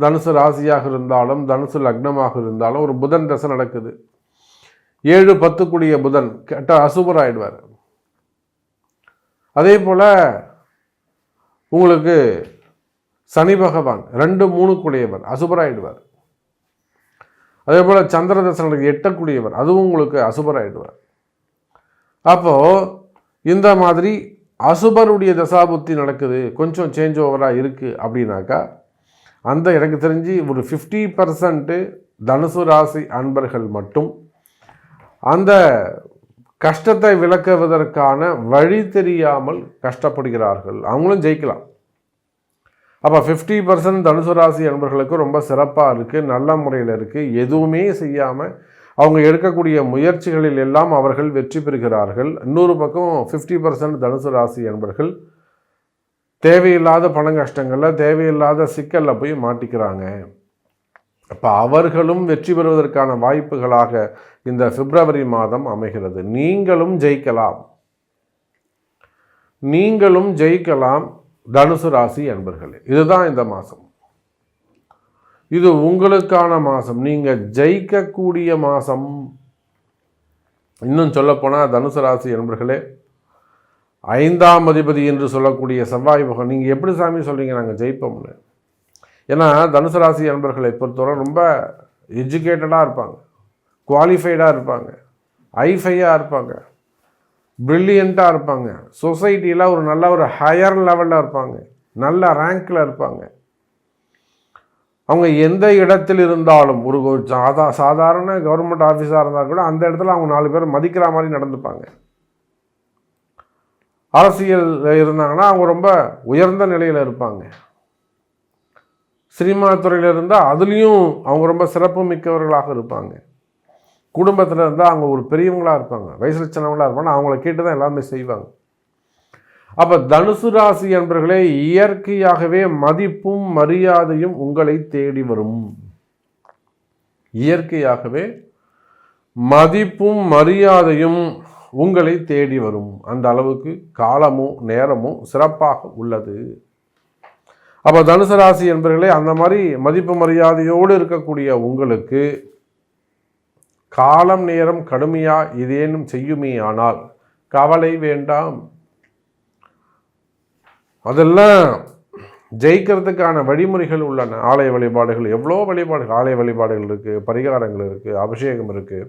தனுசு ராசியாக இருந்தாலும் தனுசு லக்னமாக இருந்தாலும் ஒரு புதன் தசை நடக்குது, 7-10 கூடிய புதன் கெட்ட அசுபர் ஆயிடுவார். அதே போல் உங்களுக்கு சனி பகவான் 2-3 கூடியவர் அசுபராயிடுவார். அதே போல் சந்திர தசனுக்கு 8 கூடியவர், அதுவும் உங்களுக்கு அசுபராயிடுவார். அப்போது இந்த மாதிரி அசுபருடைய தசாபுத்தி நடக்குது, கொஞ்சம் சேஞ்ச் ஓவராக இருக்குது அப்படின்னாக்கா, அந்த எனக்கு தெரிஞ்சு ஒரு 50% தனுசு ராசி அன்பர்கள் மட்டும் அந்த கஷ்டத்தை விளக்குவதற்கான வழி தெரியாமல் கஷ்டப்படுகிறார்கள். அவங்களும் ஜெயிக்கலாம். அப்போ 50% தனுசு ராசி அன்பர்களுக்கு ரொம்ப சிறப்பாக இருக்குது, நல்ல முறையில் இருக்குது. எதுவுமே செய்யாமல் அவங்க எடுக்கக்கூடிய முயற்சிகளில் எல்லாம் அவர்கள் வெற்றி பெறுகிறார்கள். இன்னொரு பக்கம் 50% தனுசு ராசி அன்பர்கள் தேவையில்லாத பண கஷ்டங்களில், தேவையில்லாத சிக்கலில் போய் மாட்டிக்கிறாங்க. அப்போ அவர்களும் வெற்றி பெறுவதற்கான வாய்ப்புகளாக இந்த பிப்ரவரி மாதம் அமைகிறது. நீங்களும் ஜெயிக்கலாம் தனுசு ராசி அன்பர்களே. இதுதான் இந்த மாதம், இது உங்களுக்கான மாதம், நீங்கள் ஜெயிக்கக்கூடிய மாதம். இன்னும் சொல்லப்போனால் தனுசு ராசி அன்பர்களே, 5ஆம் அதிபதி என்று சொல்லக்கூடிய செவ்வாய் பகவான், நீங்கள் எப்படி சாமி சொல்கிறீங்க நாங்கள் ஜெயிப்போம்னு? ஏன்னா தனுசு ராசி அன்பர்களை பொறுத்தவரை ரொம்ப எஜுகேட்டடாக இருப்பாங்க, குவாலிஃபைடாக இருப்பாங்க, ஐஃபையாக இருப்பாங்க, ப்ரில்லியண்ட்டாக இருப்பாங்க, சொசைட்டியில் ஒரு ஹையர் லெவலில் இருப்பாங்க, நல்ல ரேங்கில் இருப்பாங்க. அவங்க எந்த இடத்தில் இருந்தாலும் ஒரு சாதாரண கவர்மெண்ட் ஆஃபீஸாக இருந்தால் கூட அந்த இடத்துல அவங்க 4 பேர் மதிக்கிற மாதிரி நடந்துப்பாங்க. அரசியல் இருந்தாங்கன்னா அவங்க ரொம்ப உயர்ந்த நிலையில் இருப்பாங்க. சினிமா துறையில் இருந்தால் அதுலேயும் அவங்க ரொம்ப சிறப்பு மிக்கவர்களாக இருப்பாங்க. குடும்பத்தில் இருந்தால் அவங்க ஒரு பெரியவங்களாக இருப்பாங்க, வயசில் சின்னவங்களாக இருப்பாங்க, அவங்கள கேட்டு தான் எல்லாமே செய்வாங்க. அப்போ தனுசு ராசி என்பர்களே, இயற்கையாகவே மதிப்பும் மரியாதையும் உங்களை தேடி வரும். இயற்கையாகவே மதிப்பும் மரியாதையும் உங்களை தேடி வரும். அந்த அளவுக்கு காலமும் நேரமும் சிறப்பாக உள்ளது. அப்போ தனுசு ராசி என்பர்களே, அந்த மாதிரி மதிப்பு மரியாதையோடு இருக்கக்கூடிய உங்களுக்கு காலம் நேரம் கடுமையாக இதேனும் செய்யுமே ஆனால் கவலை வேண்டாம். அதெல்லாம் ஜெயிக்கிறதுக்கான வழிமுறைகள் உள்ளன. ஆலய வழிபாடுகள், எவ்வளோ வழிபாடுகள், ஆலய வழிபாடுகள் இருக்குது, பரிகாரங்கள் இருக்குது, அபிஷேகம் இருக்குது,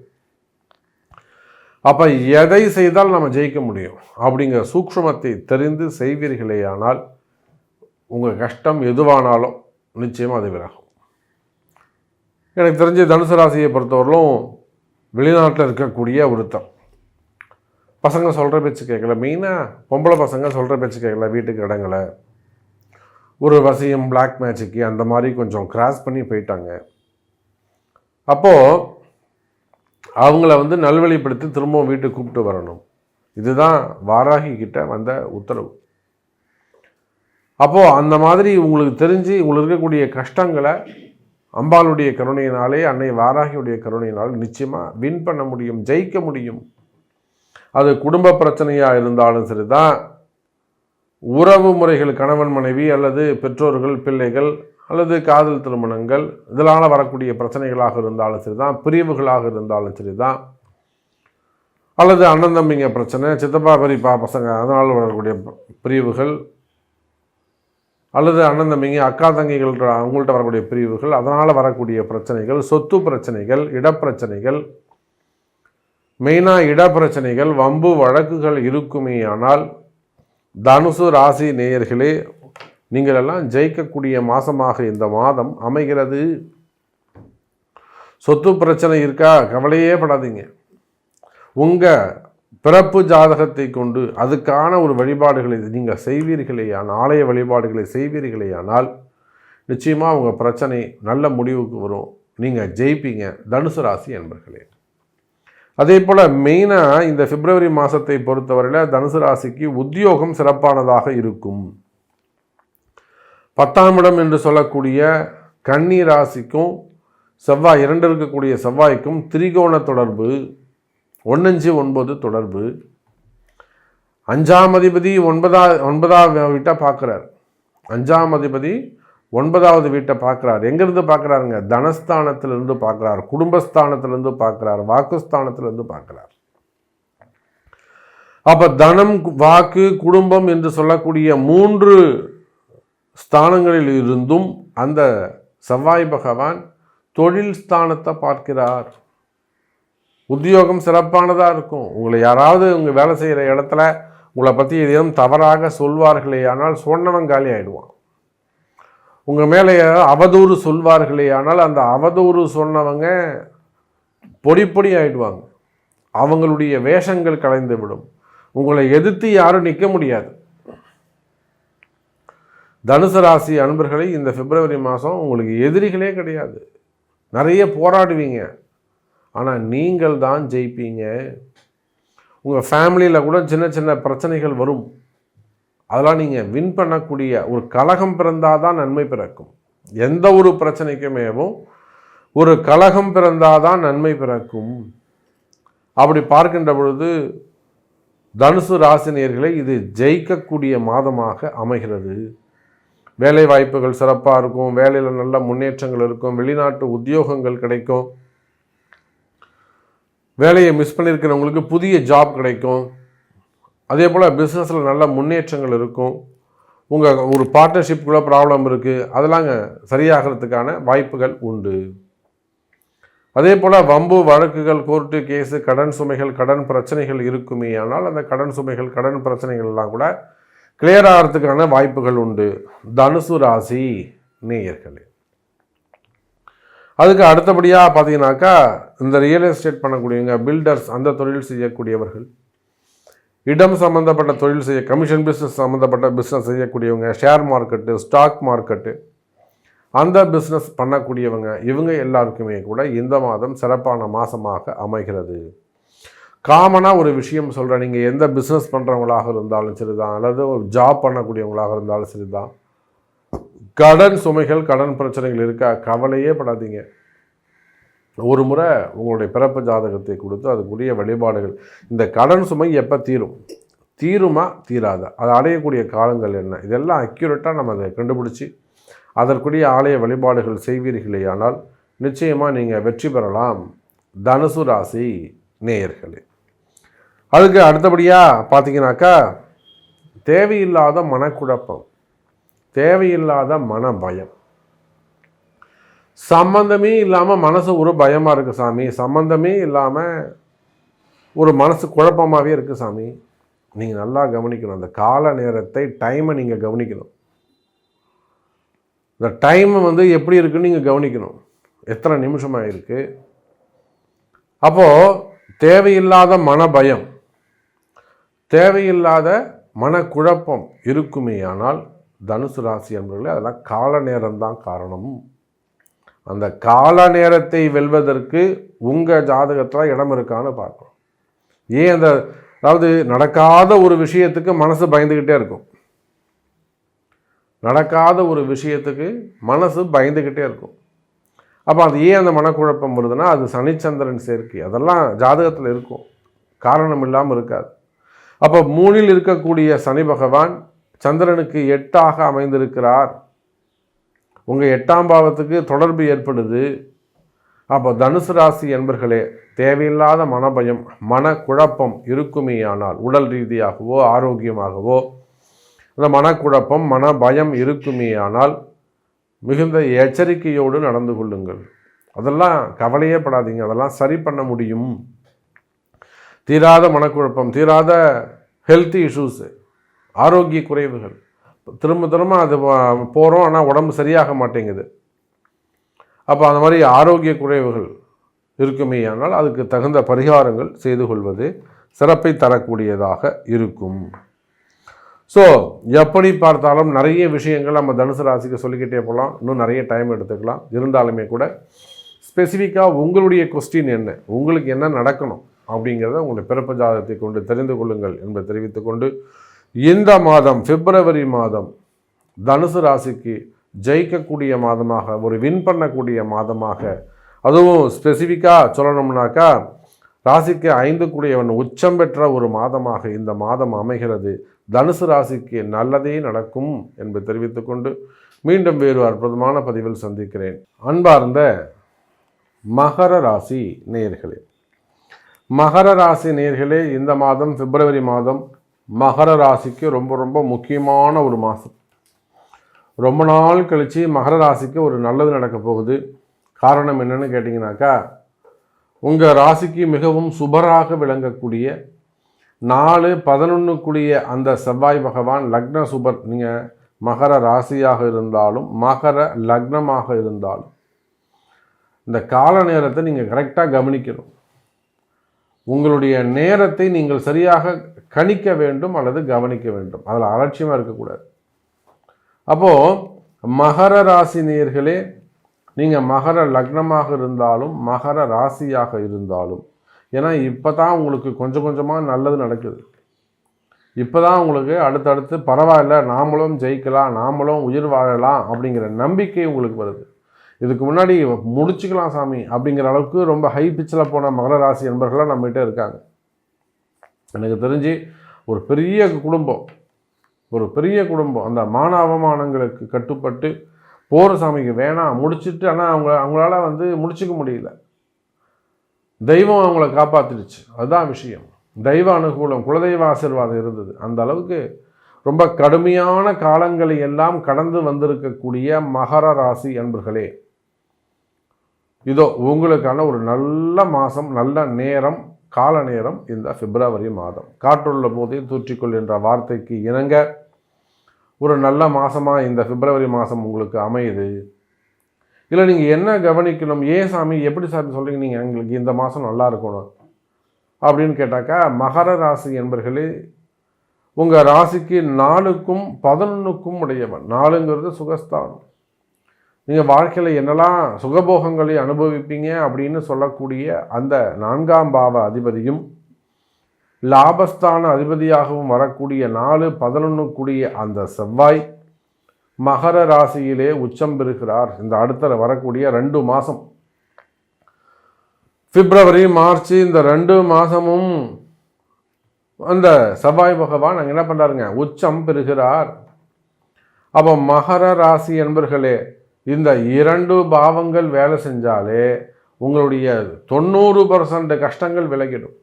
அப்போ எதை செய்தால் நம்ம ஜெயிக்க முடியும் அப்படிங்கிற சூக்ஷ்மத்தை தெரிந்து செய்வீர்களேயானால் உங்கள் கஷ்டம் எதுவானாலும் நிச்சயமாக அது விலகும். எனக்கு தெரிஞ்ச தனுசு ராசியை பொறுத்தவரையிலும் வெளிநாட்டில் இருக்கக்கூடிய ஒருத்தர் பசங்க சொல்கிற பேச்சு கேட்கல, மெயினாக பொம்பளை பசங்க சொல்கிற பேச்சு கேட்கல, வீட்டுக்கு இடங்களை ஒரு வசியம் பிளாக் மேஜிக்கு அந்த மாதிரி கொஞ்சம் கிராஸ் பண்ணி போயிட்டாங்க. அப்போது அவங்கள நல்வழிப்படுத்தி திரும்பவும் வீட்டுக்கு கூப்பிட்டு வரணும். இதுதான் வாராகி கிட்ட வந்த உத்தரவு. அப்போது அந்த மாதிரி உங்களுக்கு தெரிஞ்சு உங்களுக்கு இருக்கக்கூடிய கஷ்டங்களை அம்பாளுடைய கருணையினாலே, அன்னை வாராகியுடைய கருணையினால் நிச்சயமாக வின் பண்ண முடியும், ஜெயிக்க முடியும். அது குடும்ப பிரச்சனையாக இருந்தாலும் சரி தான், உறவு முறைகள் கணவன் மனைவி அல்லது பெற்றோர்கள் பிள்ளைகள் அல்லது காதல் திருமணங்கள் இதனால் வரக்கூடிய பிரச்சனைகளாக இருந்தாலும் சரி தான், பிரிவுகளாக இருந்தாலும் சரி தான், அல்லது அண்ணன் தம்பிங்க பிரச்சனை, சித்தப்பா பெரியப்பா பசங்க அதனால் வரக்கூடிய பிரிவுகள், அல்லது அண்ணன் தம்பிங்க அக்கா தங்கிகள் அவங்கள்ட்ட வரக்கூடிய பிரிவுகள் அதனால் வரக்கூடிய பிரச்சனைகள், சொத்து பிரச்சனைகள், இடப்பிரச்சனைகள், மெயினாக இடப்பிரச்சனைகள், வம்பு வழக்குகள் இருக்குமே. ஆனால் தனுசு ராசி நேயர்களே, நீங்கள் எல்லாம் ஜெயிக்கக்கூடிய மாதமாக இந்த மாதம் அமைகிறது. சொத்து பிரச்சனை இருக்கா, கவலையே படாதீங்க. உங்கள் பிறப்பு ஜாதகத்தை கொண்டு அதுக்கான ஒரு வழிபாடுகளை நீங்கள் செய்வீர்களேயானால், ஆலய வழிபாடுகளை செய்வீர்களேயானால் நிச்சயமாக உங்கள் பிரச்சனை நல்ல முடிவுக்கு வரும், நீங்கள் ஜெயிப்பீங்க தனுசு ராசி என்பர்களே. அதே போல் மெயினாக இந்த பிப்ரவரி மாதத்தை பொறுத்தவரையில் தனுசு ராசிக்கு உத்தியோகம் சிறப்பானதாக இருக்கும். 10ஆம் இடம் என்று சொல்லக்கூடிய கன்னி ராசிக்கும் செவ்வாய் 2 இருக்கக்கூடிய செவ்வாய்க்கும் திரிகோண தொடர்பு, 1-5-9 தொடர்பு. 5ஆம் அதிபதி 9வது வீட்டை பார்க்குறார். 5ஆம் அதிபதி 9வது வீட்டை பார்க்குறார். எங்கேருந்து பார்க்குறாருங்க? தனஸ்தானத்திலிருந்து பார்க்குறார், குடும்பஸ்தானத்திலிருந்து பார்க்குறார், வாக்குஸ்தானத்திலிருந்து பார்க்குறார். அப்போ தனம், வாக்கு, குடும்பம் என்று சொல்லக்கூடிய 3 ஸ்தானங்களில் இருந்தும் அந்த செவ்வாய் பகவான் தொழில் ஸ்தானத்தை பார்க்கிறார். உத்தியோகம் சிறப்பானதாக இருக்கும். உங்களை யாராவது உங்கள் வேலை செய்கிற இடத்துல உங்களை பற்றி எதையும் தவறாக சொல்வார்களே ஆனால் சொன்னவன் காலி ஆகிடுவான். உங்கள் மேலே அவதூறு சொல்வார்களே ஆனால் அந்த அவதூறு சொன்னவங்க பொடி பொடி ஆகிடுவாங்க. அவங்களுடைய வேஷங்கள் கலைந்து விடும். உங்களை எதிர்த்து யாரும் நிற்க முடியாது. தனுசு ராசி அன்பர்களை இந்த பிப்ரவரி மாதம் உங்களுக்கு எதிரிகளே கிடையாது. நிறைய போராடுவீங்க, ஆனால் நீங்கள் தான் ஜெயிப்பீங்க. உங்கள் ஃபேமிலியில் கூட சின்ன சின்ன பிரச்சனைகள் வரும், அதெல்லாம் நீங்கள் வின் பண்ணக்கூடிய ஒரு கலகம் பிறந்தால் தான் நன்மை பிறக்கும். எந்த ஒரு பிரச்சனைக்குமேவும் ஒரு கலகம் பிறந்தால் தான் நன்மை பிறக்கும். அப்படி பார்க்கின்ற பொழுது தனுசு ராசினியர்களை இது ஜெயிக்கக்கூடிய மாதமாக அமைகிறது. வேலை வாய்ப்புகள் சிறப்பாக இருக்கும், வேலையில் நல்ல முன்னேற்றங்கள் இருக்கும், வெளிநாட்டு உத்தியோகங்கள் கிடைக்கும், வேலையை மிஸ் பண்ணியிருக்கிறவங்களுக்கு புதிய ஜாப் கிடைக்கும். அதே போல் பிஸ்னஸில் நல்ல முன்னேற்றங்கள் இருக்கும். உங்கள் ஒரு பார்ட்னர்ஷிப்புக்குள்ள ப்ராப்ளம் இருக்குது, அதெல்லாம் சரியாகிறதுக்கான வாய்ப்புகள் உண்டு. அதே போல் வம்பு வழக்குகள், கோர்ட்டு கேஸு, கடன் சுமைகள், கடன் பிரச்சனைகள் இருக்குமே. ஆனால் அந்த கடன் சுமைகள், கடன் பிரச்சனைகள் எல்லாம் கூட கிளியர் ஆகிறதுக்கான வாய்ப்புகள் உண்டு தனுசு ராசி நேயர்களே. அதுக்கு அடுத்தபடியாக பார்த்தீங்கன்னாக்கா இந்த ரியல் எஸ்டேட் பண்ணக்கூடியவங்க, பில்டர்ஸ், அந்த தொழில் செய்யக்கூடியவர்கள், இடம் சம்மந்தப்பட்ட தொழில் செய்ய, கமிஷன் பிஸ்னஸ் சம்மந்தப்பட்ட பிஸ்னஸ் செய்யக்கூடியவங்க, ஷேர் மார்க்கெட்டு, ஸ்டாக் மார்க்கெட்டு, அந்த பிஸ்னஸ் பண்ணக்கூடியவங்க, இவங்க எல்லாருக்குமே கூட இந்த மாதம் சிறப்பான மாதமாக அமைகிறது. காமனாக ஒரு விஷயம் சொல்கிறேன், நீங்கள் எந்த பிஸ்னஸ் பண்ணுறவங்களாக இருந்தாலும் சரி தான், அல்லது ஒரு ஜாப் பண்ணக்கூடியவங்களாக இருந்தாலும் சரி தான், கடன் சுமைகள், கடன் பிரச்சனைகள் இருக்கா, கவலையே படாதீங்க. ஒரு முறை உங்களுடைய பிறப்பு ஜாதகத்தை கொடுத்து அதுக்குரிய வழிபாடுகள், இந்த கடன் சுமை எப்போ தீருமா தீராதா, அதை அடையக்கூடிய காலங்கள் என்ன, இதெல்லாம் அக்யூரேட்டாக நம்ம அதை கண்டுபிடிச்சி அதற்குரிய ஆலய வழிபாடுகள் செய்வீர்களேயானால் நிச்சயமாக நீங்கள் வெற்றி பெறலாம் தனுசு ராசி நேயர்களே. அதுக்கு அடுத்தபடியாக பார்த்தீங்கன்னாக்கா தேவையில்லாத மனக்குழப்பம், தேவையில்லாத மன பயம், சம்பந்தமே இல்லாமல் மனசு ஒரு பயமாக இருக்குது சாமி, சம்பந்தமே இல்லாமல் ஒரு மனசு குழப்பமாகவே இருக்குது சாமி. நீங்கள் நல்லா கவனிக்கணும், அந்த கால நேரத்தை, டைமை நீங்கள் கவனிக்கணும். இந்த டைமை வந்து எப்படி இருக்குன்னு நீங்கள் கவனிக்கணும். எத்தனை நிமிஷமாக இருக்குது. அப்போது தேவையில்லாத மனபயம், தேவையில்லாத மனக்குழப்பம் இருக்குமேயானால் தனுசு ராசி என்பவர்களே அதெல்லாம் கால நேரம்தான் காரணம். அந்த கால நேரத்தை வெல்வதற்கு உங்கள் ஜாதகத்தில் இடம் இருக்கான்னு பார்க்கணும். ஏன் அதாவது நடக்காத ஒரு விஷயத்துக்கு மனசு பயந்துக்கிட்டே இருக்கும். நடக்காத ஒரு விஷயத்துக்கு மனசு பயந்துக்கிட்டே இருக்கும். அப்போ அது ஏன் அந்த மனக்குழப்பம் வருதுன்னா அது சனிச்சந்திரன் சேர்க்கை. அதெல்லாம் ஜாதகத்தில் இருக்கும், காரணம் இல்லாமல் இருக்காது. அப்போ 3ல் இருக்கக்கூடிய சனி பகவான் சந்திரனுக்கு 8ஆக அமைந்திருக்கிறார். உங்கள் 8ஆம் பாவத்துக்கு தொடர்பு ஏற்படுது. அப்போ தனுசு ராசி என்பர்களே தேவையில்லாத மனபயம், மனக்குழப்பம் இருக்குமேயானால், உடல் ரீதியாகவோ ஆரோக்கியமாகவோ அந்த மனக்குழப்பம் மனபயம் இருக்குமேயானால் மிகுந்த எச்சரிக்கையோடு நடந்து கொள்ளுங்கள். அதெல்லாம் கவலையே படாதீங்க, அதெல்லாம் சரி பண்ண முடியும். தீராத மனக்குழப்பம், தீராத ஹெல்த் இஷ்யூஸு, ஆரோக்கிய குறைவுகள், திரும்ப திரும்ப அது போகிறோம் ஆனால் உடம்பு சரியாக மாட்டேங்குது. அப்போ அந்த மாதிரி ஆரோக்கிய குறைவுகள் இருக்குமேயானால் அதுக்கு தகுந்த பரிகாரங்கள் செய்து கொள்வது சிறப்பை தரக்கூடியதாக இருக்கும். ஸோ எப்படி பார்த்தாலும் நிறைய விஷயங்கள் நம்ம தனுசு ராசிக்கு சொல்லிக்கிட்டே போகலாம், இன்னும் நிறைய டைம் எடுத்துக்கலாம். இருந்தாலுமே கூட ஸ்பெசிஃபிக்காக உங்களுடைய கொஸ்டின் என்ன, உங்களுக்கு என்ன நடக்கணும் அப்படிங்கிறத உங்களுடைய பிறப்பு ஜாதகத்தை கொண்டு தெரிந்து கொள்ளுங்கள் என்பதை தெரிவித்துக்கொண்டு, இந்த மாதம் பிப்ரவரி மாதம் தனுசு ராசிக்கு ஜெயிக்கக்கூடிய மாதமாக, ஒரு வின் பண்ணக்கூடிய மாதமாக, அதுவும் ஸ்பெசிஃபிக்காக சொல்லணும்னாக்கா ராசிக்கு 5 கூடியவன் உச்சம் பெற்ற ஒரு மாதமாக இந்த மாதம் அமைகிறது. தனுசு ராசிக்கு நல்லதே நடக்கும் என்பதை தெரிவித்துக்கொண்டு மீண்டும் வேறு அற்புதமான பதிவில் சந்திக்கிறேன். அன்பார்ந்த மகர ராசி நேயர்களே, மகர ராசி நேயர்களே, இந்த மாதம் பிப்ரவரி மாதம் மகர ராசிக்கு ரொம்ப ரொம்ப முக்கியமான ஒரு மாதம். ரொம்ப நாள் கழித்து மகர ராசிக்கு ஒரு நல்லது நடக்க போகுது. காரணம் என்னன்னு கேட்டிங்கனாக்கா, உங்கள் ராசிக்கு மிகவும் சுபராக விளங்கக்கூடிய 4-11 கூடிய அந்த செவ்வாய் பகவான் லக்ன சுபர். நீங்கள் மகர ராசியாக இருந்தாலும் மகர லக்னமாக இருந்தாலும் இந்த கால நேரத்தை நீங்கள் கரெக்டாக கவனிக்கணும். உங்களுடைய நேரத்தை நீங்கள் சரியாக கணிக்க வேண்டும் அல்லது கவனிக்க வேண்டும். அதில் அலட்சியமாக இருக்கக்கூடாது. அப்போது மகர ராசி நேயர்களே, நீங்கள் மகர லக்னமாக இருந்தாலும் மகர ராசியாக இருந்தாலும், ஏன்னா இப்போ தான் உங்களுக்கு கொஞ்சம் கொஞ்சமாக நல்லது நடக்குது. இப்போ தான் உங்களுக்கு அடுத்தடுத்து பரவாயில்ல, நாமளும் ஜெயிக்கலாம், நாமளும் உயிர் வாழலாம் அப்படிங்கிற நம்பிக்கை உங்களுக்கு வருது. இதுக்கு முன்னாடி முடிச்சுக்கலாம் சாமி அப்படிங்கிற அளவுக்கு ரொம்ப ஹை பிச்சில் போன மகர ராசி என்பவர்களாம் நம்மகிட்ட இருக்காங்க. எனக்கு தெரிஞ்சு ஒரு பெரிய குடும்பம் அந்த மான அவமானங்களுக்கு கட்டுப்பட்டு போகிற சாமிக்கு வேணாம் முடிச்சுட்டு, ஆனால் அவங்களால முடிச்சுக்க முடியல. தெய்வம் அவங்கள காப்பாற்றிடுச்சு. அதுதான் விஷயம். தெய்வ அனுகூலம், குலதெய்வ ஆசீர்வாதம் இருந்தது. அந்த அளவுக்கு ரொம்ப கடுமையான காலங்களை எல்லாம் கடந்து வந்திருக்கக்கூடிய மகர ராசி அன்பர்களே, இதோ உங்களுக்கான ஒரு நல்ல மாதம், நல்ல நேரம், கால நேரம் இந்த பிப்ரவரி மாதம். காற்றுள்ள போதே தூற்றிக்கொள் என்ற வார்த்தைக்கு இணங்க ஒரு நல்ல மாதமாக இந்த பிப்ரவரி மாதம் உங்களுக்கு அமையுது. இல்லை நீங்கள் என்ன கவனிக்கணும், ஏன் சாமி எப்படி சாமி சொல்கிறீங்க நீங்கள் எங்களுக்கு இந்த மாதம் நல்லா இருக்கணும் அப்படின்னு கேட்டாக்கா, மகர ராசி என்பர்களே, உங்கள் ராசிக்கு 4க்கும் 11க்கும் உடையவன். 4ங்கிறது சுகஸ்தானம். நீங்கள் வாழ்க்கையில் என்னெல்லாம் சுகபோகங்களை அனுபவிப்பீங்க அப்படின்னு சொல்லக்கூடிய அந்த 4ஆம் பாவ அதிபதியும் லாபஸ்தான அதிபதியாகவும் வரக்கூடிய 4-11 கூடிய அந்த செவ்வாய் மகர ராசியிலே உச்சம் பெறுகிறார். இந்த அடுத்த வரக்கூடிய 2 மாதம், பிப்ரவரி மார்ச், இந்த 2 மாதமும் அந்த செவ்வாய் பகவான் அங்கே என்ன பண்ணுறாருங்க, உச்சம் பெறுகிறார். அப்போ மகர ராசி என்பர்களே, இந்த 2 பாவங்கள் வேலை செஞ்சாலே உங்களுடைய 90% கஷ்டங்கள் விலகிடும்.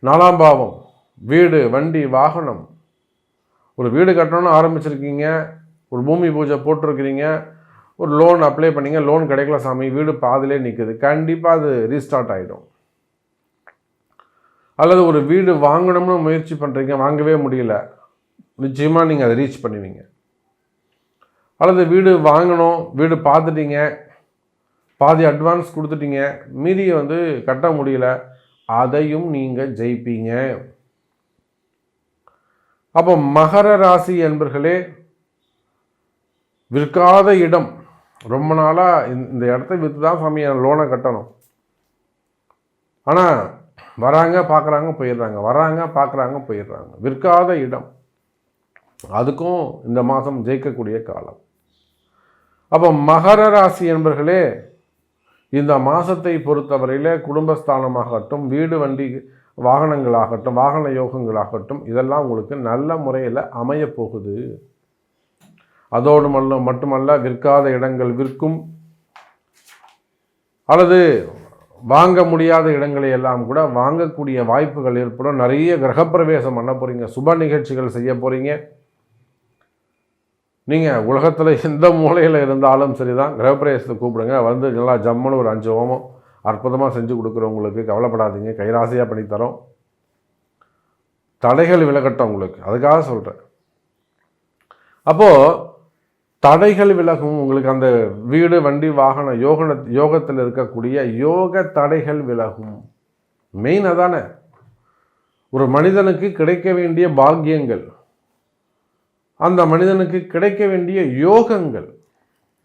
4ஆம் பாவம் வீடு, வண்டி, வாகனம். ஒரு வீடு கட்டணும்னு ஆரம்பிச்சிருக்கீங்க, ஒரு பூமி பூஜை போட்டிருக்கிறீங்க, ஒரு லோன் அப்ளை பண்ணிங்க, லோன் கிடைக்கல சாமி, வீடு பாதிலே நிற்குது, கண்டிப்பாக அது ரீஸ்டார்ட் ஆகிடும். அல்லது ஒரு வீடு வாங்கணும்னு முயற்சி பண்ணுறீங்க, வாங்கவே முடியல, நிச்சயமாக நீங்கள் அதை ரீச் பண்ணுவீங்க. அல்லது வீடு வாங்கணும், வீடு பார்த்துட்டீங்க, பாதி அட்வான்ஸ் கொடுத்துட்டீங்க, மீதியை கட்ட முடியல, அதையும் நீங்கள் ஜெயிப்பீங்க. அப்போ மகர ராசி என்பர்களே, விற்காத இடம், ரொம்ப நாளாக இந்த இடத்த விற்று தான் சாமி லோனை கட்டணும், ஆனால் வராங்க பார்க்குறாங்க போயிடுறாங்க, வராங்க பார்க்குறாங்க போயிடுறாங்க, விற்காத இடம், அதுக்கும் இந்த மாதம் ஜெயிக்கக்கூடிய காலம். அப்போ மகர ராசி என்பர்களே, இந்த மாதத்தை பொறுத்தவரையில் குடும்பஸ்தானமாகட்டும், வீடு வண்டி வாகனங்களாகட்டும், வாகன யோகங்களாகட்டும், இதெல்லாம் உங்களுக்கு நல்ல முறையில் அமையப்போகுது. அதோடு மட்டுமல்ல, விற்காத இடங்கள் விற்கும், அல்லது வாங்க முடியாத இடங்களை எல்லாம் கூட வாங்கக்கூடிய வாய்ப்புகள் ஏற்படும். நிறைய கிரகப்பிரவேசம் பண்ண போகிறீங்க, சுப நிகழ்ச்சிகள் செய்ய போகிறீங்க. நீங்கள் உலகத்தில் எந்த மூலையில் இருந்தாலும் சரி தான், கிரகப்பிரவேசத்தை கூப்பிடுங்க, நல்லா ஜம்முன்னு ஒரு 5 ஹோமம் அற்புதமாக செஞ்சு கொடுக்குறவங்களுக்கு கவலைப்படாதீங்க, கைராசியாக பண்ணித்தரோம். தடைகள் விலகட்டும் உங்களுக்கு, அதுக்காக சொல்கிறேன். அப்போது தடைகள் விலகும் உங்களுக்கு, அந்த வீடு வண்டி வாகன யோகத்தில் இருக்கக்கூடிய யோக தடைகள் விலகும். மெயின் அதானே, ஒரு மனிதனுக்கு கிடைக்க வேண்டிய பாக்கியங்கள், அந்த மனிதனுக்கு கிடைக்க வேண்டிய யோகங்கள்.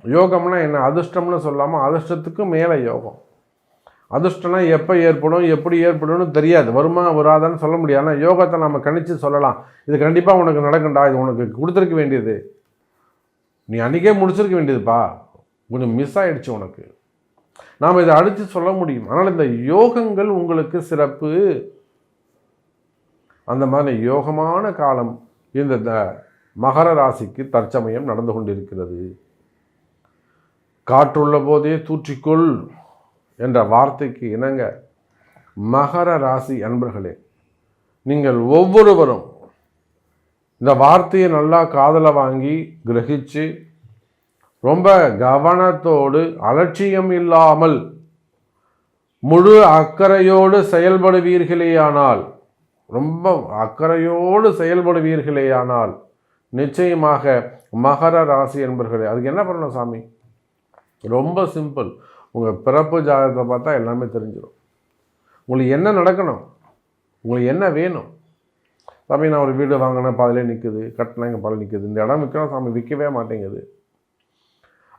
யோகம்னா என்ன, அதிர்ஷ்டம்னு சொல்லாமல் அதிர்ஷ்டத்துக்கும் மேலே யோகம். அதிர்ஷ்டம்னா எப்போ ஏற்படும், எப்படி ஏற்படும்னு தெரியாது, வருமா வராதான்னு சொல்ல முடியாது. ஆனால் யோகத்தை நம்ம கணிச்சு சொல்லலாம், இது கண்டிப்பாக உனக்கு நடக்கும்டா, இது உனக்கு கொடுத்துருக்க வேண்டியது, நீ அன்றைக்கே முடிச்சிருக்க வேண்டியதுப்பா, கொஞ்சம் மிஸ் ஆகிடுச்சு உனக்கு, நாம் இதை அடித்து சொல்ல முடியும். ஆனால் இந்த யோகங்கள் உங்களுக்கு சிறப்பு. அந்த மாதிரி யோகமான காலம் இந்த மகர ராசிக்கு தற்சமயம் நடந்து கொண்டிருக்கிறது. காற்றுள்ள போதே தூற்றிக்கொள் என்ற வார்த்தைக்கு இணங்க, மகர ராசி அன்பர்களே, நீங்கள் ஒவ்வொருவரும் இந்த வார்த்தையை நல்லா காதல வாங்கி கிரகிச்சு, ரொம்ப கவனத்தோடு அலட்சியம் இல்லாமல் முழு அக்கறையோடு செயல்படுவீர்களேயானால், ரொம்ப அக்கறையோடு செயல்படுவீர்களேயானால் நிச்சயமாக மகர ராசி என்பர்களே, அதுக்கு என்ன பண்ணணும் சாமி, ரொம்ப சிம்பிள். உங்கள் பிறப்பு ஜாதகத்தை பார்த்தா எல்லாமே தெரிஞ்சிடும். உங்களுக்கு என்ன நடக்கணும், உங்களுக்கு என்ன வேணும். சாமி நான் ஒரு வீடு வாங்கினேன், பாதிலே நிற்குது, கட்டினா இங்கே பாதில் நிற்குது, இந்த இடம் விற்கணும் சாமி, விற்கவே மாட்டேங்குது.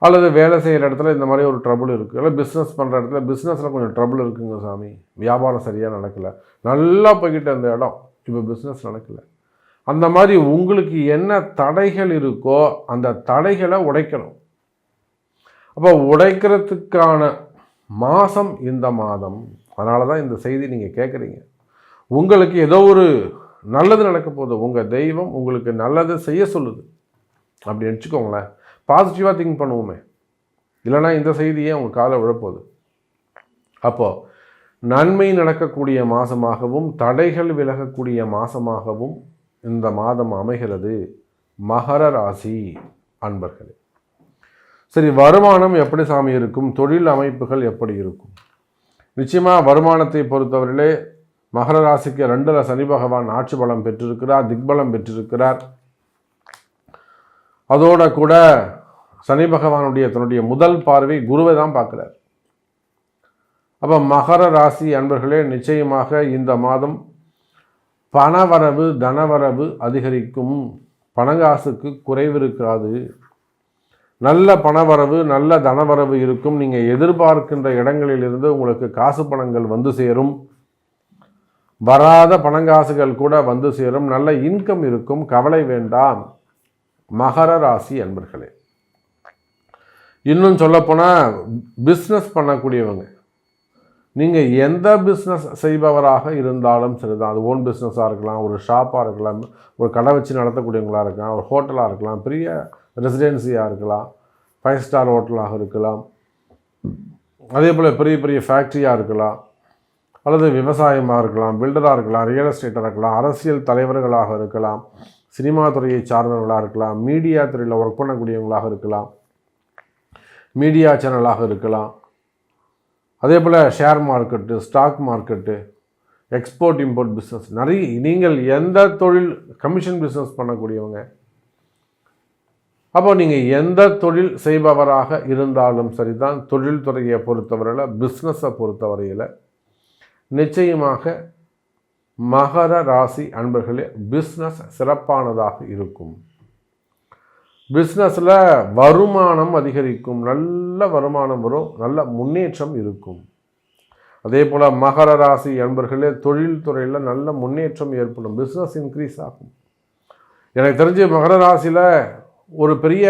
அல்லது வேலை செய்கிற இடத்துல இந்த மாதிரி ஒரு ட்ரபுள் இருக்குது, இல்லை பிஸ்னஸ் பண்ணுற இடத்துல பிஸ்னஸில் கொஞ்சம் ட்ரபுள் இருக்குங்க சாமி, வியாபாரம் சரியாக நடக்கலை, நல்லா போய்கிட்ட அந்த இடம் இப்போ பிஸ்னஸ் நடக்கலை. அந்த மாதிரி உங்களுக்கு என்ன தடைகள் இருக்கோ அந்த தடைகளை உடைக்கணும். அப்போ உடைக்கிறதுக்கான மாதம் இந்த மாதம். அதனால தான் இந்த செய்தி நீங்கள் கேட்குறீங்க. உங்களுக்கு ஏதோ ஒரு நல்லது நடக்க போகுது, உங்கள் தெய்வம் உங்களுக்கு நல்லது செய்ய சொல்லுது அப்படி நினச்சிக்கோங்களேன். பாசிட்டிவாக திங்க் பண்ணுவோமே, இல்லைனா இந்த செய்தியே உங்கள் காலை விழப்போகுது. அப்போது நன்மை நடக்கக்கூடிய மாதமாகவும் தடைகள் விலகக்கூடிய மாதமாகவும் இந்த மாதம் அமைகிறது மகர ராசி அன்பர்களே. சரி, வருமானம் எப்படி சாமி இருக்கும், தொழில் அமைப்புகள் எப்படி இருக்கும்? நிச்சயமாக வருமானத்தை பொறுத்தவரையிலே மகர ராசிக்கு 2ல் சனி பகவான் ஆட்சி பலம் பெற்றிருக்கிறார், திக்பலம் பெற்றிருக்கிறார். அதோட கூட சனி பகவானுடைய தன்னுடைய முதல் பார்வை குருவை தான் பார்க்குறார். அப்போ மகர ராசி அன்பர்களே, நிச்சயமாக இந்த மாதம் பணவரவு தனவரவு அதிகரிக்கும், பணங்காசுக்கு குறைவு இருக்காது, நல்ல பணவரவு நல்ல தனவரவு இருக்கும். நீங்கள் எதிர்பார்க்கின்ற இடங்களிலிருந்து உங்களுக்கு காசு பணங்கள் வந்து சேரும், வராத பணங்காசுகள் கூட வந்து சேரும், நல்ல இன்கம் இருக்கும், கவலை வேண்டாம் மகர ராசி அன்பர்களே. இன்னும் சொல்லப்போனால் பிஸ்னஸ் பண்ணக்கூடியவங்க, நீங்கள் எந்த பிஸ்னஸ் செய்பவராக இருந்தாலும் சரிதான், அது ஓன் பிஸ்னஸாக இருக்கலாம், ஒரு ஷாப்பாக இருக்கலாம், ஒரு கடை வச்சு நடத்தக்கூடியவங்களாக இருக்கலாம், ஒரு ஹோட்டலாக இருக்கலாம், பெரிய ரெசிடென்சியாக இருக்கலாம், 5 ஸ்டார் ஹோட்டலாக இருக்கலாம், அதே போல் பெரிய பெரிய ஃபேக்ட்ரியாக இருக்கலாம், அல்லது விவசாயமாக இருக்கலாம், பில்டராக இருக்கலாம், ரியல் எஸ்டேட்டாக இருக்கலாம், அரசியல் தலைவர்களாக இருக்கலாம், சினிமா துறையை சார்ந்தவர்களாக இருக்கலாம், மீடியா துறையில் ஒர்க் பண்ணக்கூடியவங்களாக இருக்கலாம், மீடியா சேனலாக இருக்கலாம், அதே போல் share market, stock market, export import business நிறைய, நீங்கள் எந்த தொழில் கமிஷன் பிஸ்னஸ் பண்ணக்கூடியவங்க, அப்போ நீங்கள் எந்த தொழில் செய்பவராக இருந்தாலும் சரிதான், தொழில் துறையை பொறுத்தவரையில் பிஸ்னஸை பொறுத்தவரையில் நிச்சயமாக மகர ராசி அன்பர்களே பிஸ்னஸ் சிறப்பானதாக இருக்கும். பிஸ்னஸில் வருமானம் அதிகரிக்கும், நல்ல வருமானம் வரும், நல்ல முன்னேற்றம் இருக்கும். அதே போல் மகர ராசி அன்பர்களே தொழில் துறையில் நல்ல முன்னேற்றம் ஏற்படும், பிஸ்னஸ் இன்க்ரீஸ் ஆகும். எனக்கு தெரிஞ்சு மகர ராசியில் ஒரு பெரிய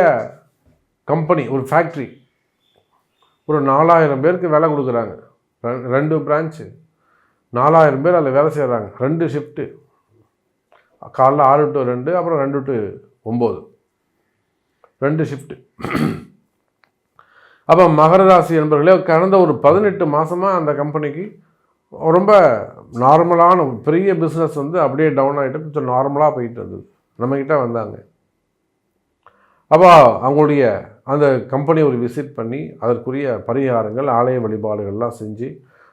கம்பெனி, ஒரு ஃபேக்ட்ரி, ஒரு 4000 பேருக்கு வேலை கொடுக்குறாங்க. 2 பிரான்ச்சு, 4000 பேர் அதில் வேலை செய்கிறாங்க. 2 ஷிஃப்ட்டு, காலைல 6 to 2, அப்புறம் 2 to 9, 2 ஷிஃப்ட்டு. அப்போ மகர ராசி என்பவர்களே கடந்த ஒரு 18 மாதமாக அந்த கம்பெனிக்கு ரொம்ப நார்மலான பெரிய பிஸ்னஸ் வந்து அப்படியே டவுன் ஆகிட்டு கொஞ்சம் நார்மலாக போயிட்டு இருந்தது. நம்மக்கிட்ட வந்தாங்க. அப்போ அவங்களுடைய அந்த கம்பெனி ஒரு விசிட் பண்ணி அதற்குரிய பரிகாரங்கள், ஆலய வழிபாடுகள்லாம் செஞ்சு,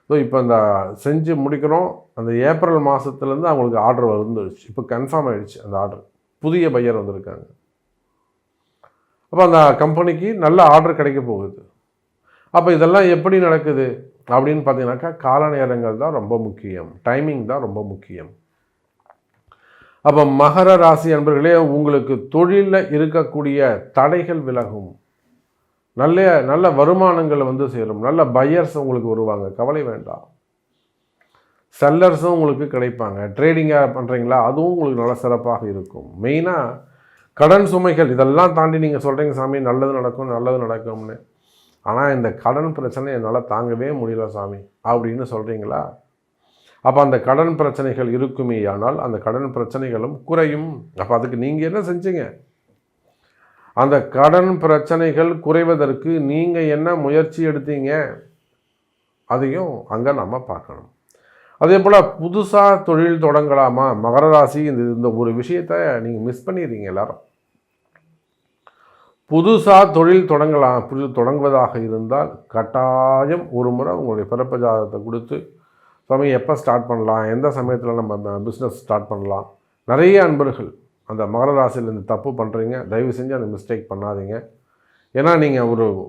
ஸோ இப்போ அந்த செஞ்சு முடிக்கிறோம். அந்த ஏப்ரல் மாதத்துலேருந்து அவங்களுக்கு ஆர்டர் வந்துடுச்சு. இப்போ கன்ஃபார்ம் ஆகிடுச்சு அந்த ஆர்டர். புதிய பையர் வந்திருக்காங்க. அப்போ அந்த கம்பெனிக்கு நல்ல ஆர்டர் கிடைக்க போகுது. அப்போ இதெல்லாம் எப்படி நடக்குது அப்படின்னு பார்த்தீங்கன்னாக்கா கால நேரங்கள் தான் ரொம்ப முக்கியம், டைமிங் தான் ரொம்ப முக்கியம். அப்போ மகர ராசி அன்பர்களே உங்களுக்கு தொழிலில் இருக்கக்கூடிய தடைகள் விலகும், நல்ல வருமானங்கள் வந்து சேரும், நல்ல பையர்ஸ் உங்களுக்கு வருவாங்க, கவலை வேண்டாம். செல்லர்ஸும் உங்களுக்கு கிடைப்பாங்க. ட்ரேடிங்காக பண்ணுறீங்களா, அதுவும் உங்களுக்கு நல்ல சிறப்பாக இருக்கும். மெயினாக கடன் சுமைகள் இதெல்லாம் தாண்டி நீங்கள் சொல்கிறீங்க சாமி நல்லது நடக்கும் நல்லது நடக்கும்னு, ஆனால் இந்த கடன் பிரச்சனை என்னால் தாங்கவே முடியல சாமி அப்படின்னு சொல்கிறீங்களா, அப்போ அந்த கடன் பிரச்சனைகள் இருக்குமே ஆனால் அந்த கடன் பிரச்சனைகளும் குறையும். அப்போ அதுக்கு நீங்கள் என்ன செஞ்சீங்க, அந்த கடன் பிரச்சனைகள் குறைவதற்கு நீங்கள் என்ன முயற்சி எடுத்தீங்க, அதையும் அங்கே நம்ம பார்க்கணும். அதே போல் புதுசாக தொழில் தொடங்கலாமா, மகர ராசி இந்த ஒரு விஷயத்தை நீங்கள் மிஸ் பண்ணிடுறீங்க எல்லாரும். புதுசாக தொழில் தொடங்குவதாக இருந்தால் கட்டாயம் ஒரு முறை உங்களுடைய பிறப்பு ஜாதகத்தை கொடுத்து சாமி எப்போ ஸ்டார்ட் பண்ணலாம், எந்த சமயத்தில் நம்ம பிஸ்னஸ் ஸ்டார்ட் பண்ணலாம். நிறைய அன்பர்கள் அந்த மகர ராசியில் இந்த தப்பு பண்ணுறீங்க, தயவு செஞ்சு அந்த மிஸ்டேக் பண்ணாதீங்க. ஏன்னா நீங்கள்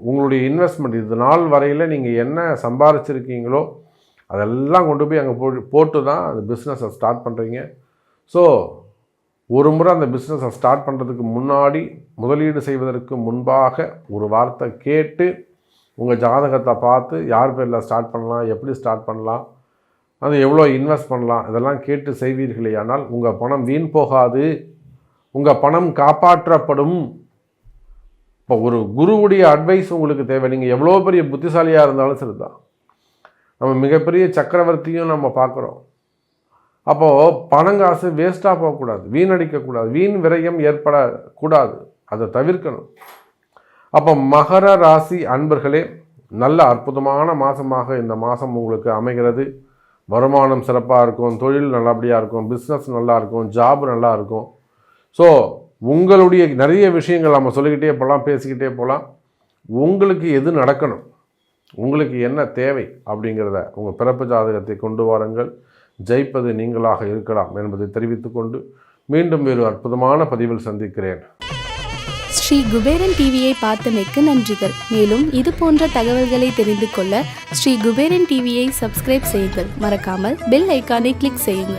உங்களுடைய இன்வெஸ்ட்மெண்ட் இது நாள் வரையில் நீங்கள் என்ன சம்பாரிச்சிருக்கீங்களோ அதெல்லாம் கொண்டு போய் அங்கே போட்டு தான் அந்த பிஸ்னஸை ஸ்டார்ட் பண்ணுறீங்க. ஸோ ஒரு முறை அந்த பிஸ்னஸை ஸ்டார்ட் பண்ணுறதுக்கு முன்னாடி, முதலீடு செய்வதற்கு முன்பாக ஒரு வார்த்தை கேட்டு உங்கள் ஜாதகத்தை பார்த்து யார் பேரில் ஸ்டார்ட் பண்ணலாம், எப்படி ஸ்டார்ட் பண்ணலாம், அது எவ்வளோ இன்வெஸ்ட் பண்ணலாம், இதெல்லாம் கேட்டு செய்வீர்களே ஆனால் உங்கள் பணம் வீண் போகாது, உங்கள் பணம் காப்பாற்றப்படும். இப்போ ஒரு குருவுடைய அட்வைஸ் உங்களுக்கு தேவை. நீங்கள் எவ்வளோ பெரிய புத்திசாலியாக இருந்தாலும் சரிதான், நம்ம மிகப்பெரிய சக்கரவர்த்தியும் நம்ம பார்க்குறோம். அப்போது பணங்காசு வேஸ்ட்டாக போகக்கூடாது, வீணடிக்கக்கூடாது, வீண் விரயம் ஏற்படக்கூடாது, அதை தவிர்க்கணும். அப்போ மகர ராசி அன்பர்களே நல்ல அற்புதமான மாதமாக இந்த மாதம் உங்களுக்கு அமைகிறது. வருமானம் சிறப்பாக இருக்கும், தொழில் நல்லபடியாக இருக்கும், பிஸ்னஸ் நல்லா இருக்கும், ஜாப் நல்லா இருக்கும். ஸோ உங்களுடைய நிறைய விஷயங்கள் நம்ம சொல்லிக்கிட்டே போகலாம், பேசிக்கிட்டே போகலாம். உங்களுக்கு எது நடக்கணும், உங்களுக்கு என்ன தேவை அப்படிங்கிறத உங்கள் பிறப்பு ஜாதகத்தை கொண்டு வாருங்கள். ஜெயிப்பது நீங்களாக இருக்கலாம் என்பதை தெரிவித்துக்கொண்டு மீண்டும் வேறு அற்புதமான பதிவில் சந்திக்கிறேன். ஸ்ரீ குபேரன் டிவியை பார்த்தமைக்கு நன்றிகள். மேலும் இது போன்ற தகவல்களை தெரிந்து கொள்ள ஸ்ரீ குபேரன் டிவியை சப்ஸ்கிரைப் செய்யுங்கள். மறக்காமல் பெல் ஐக்கானை கிளிக் செய்யுங்கள்.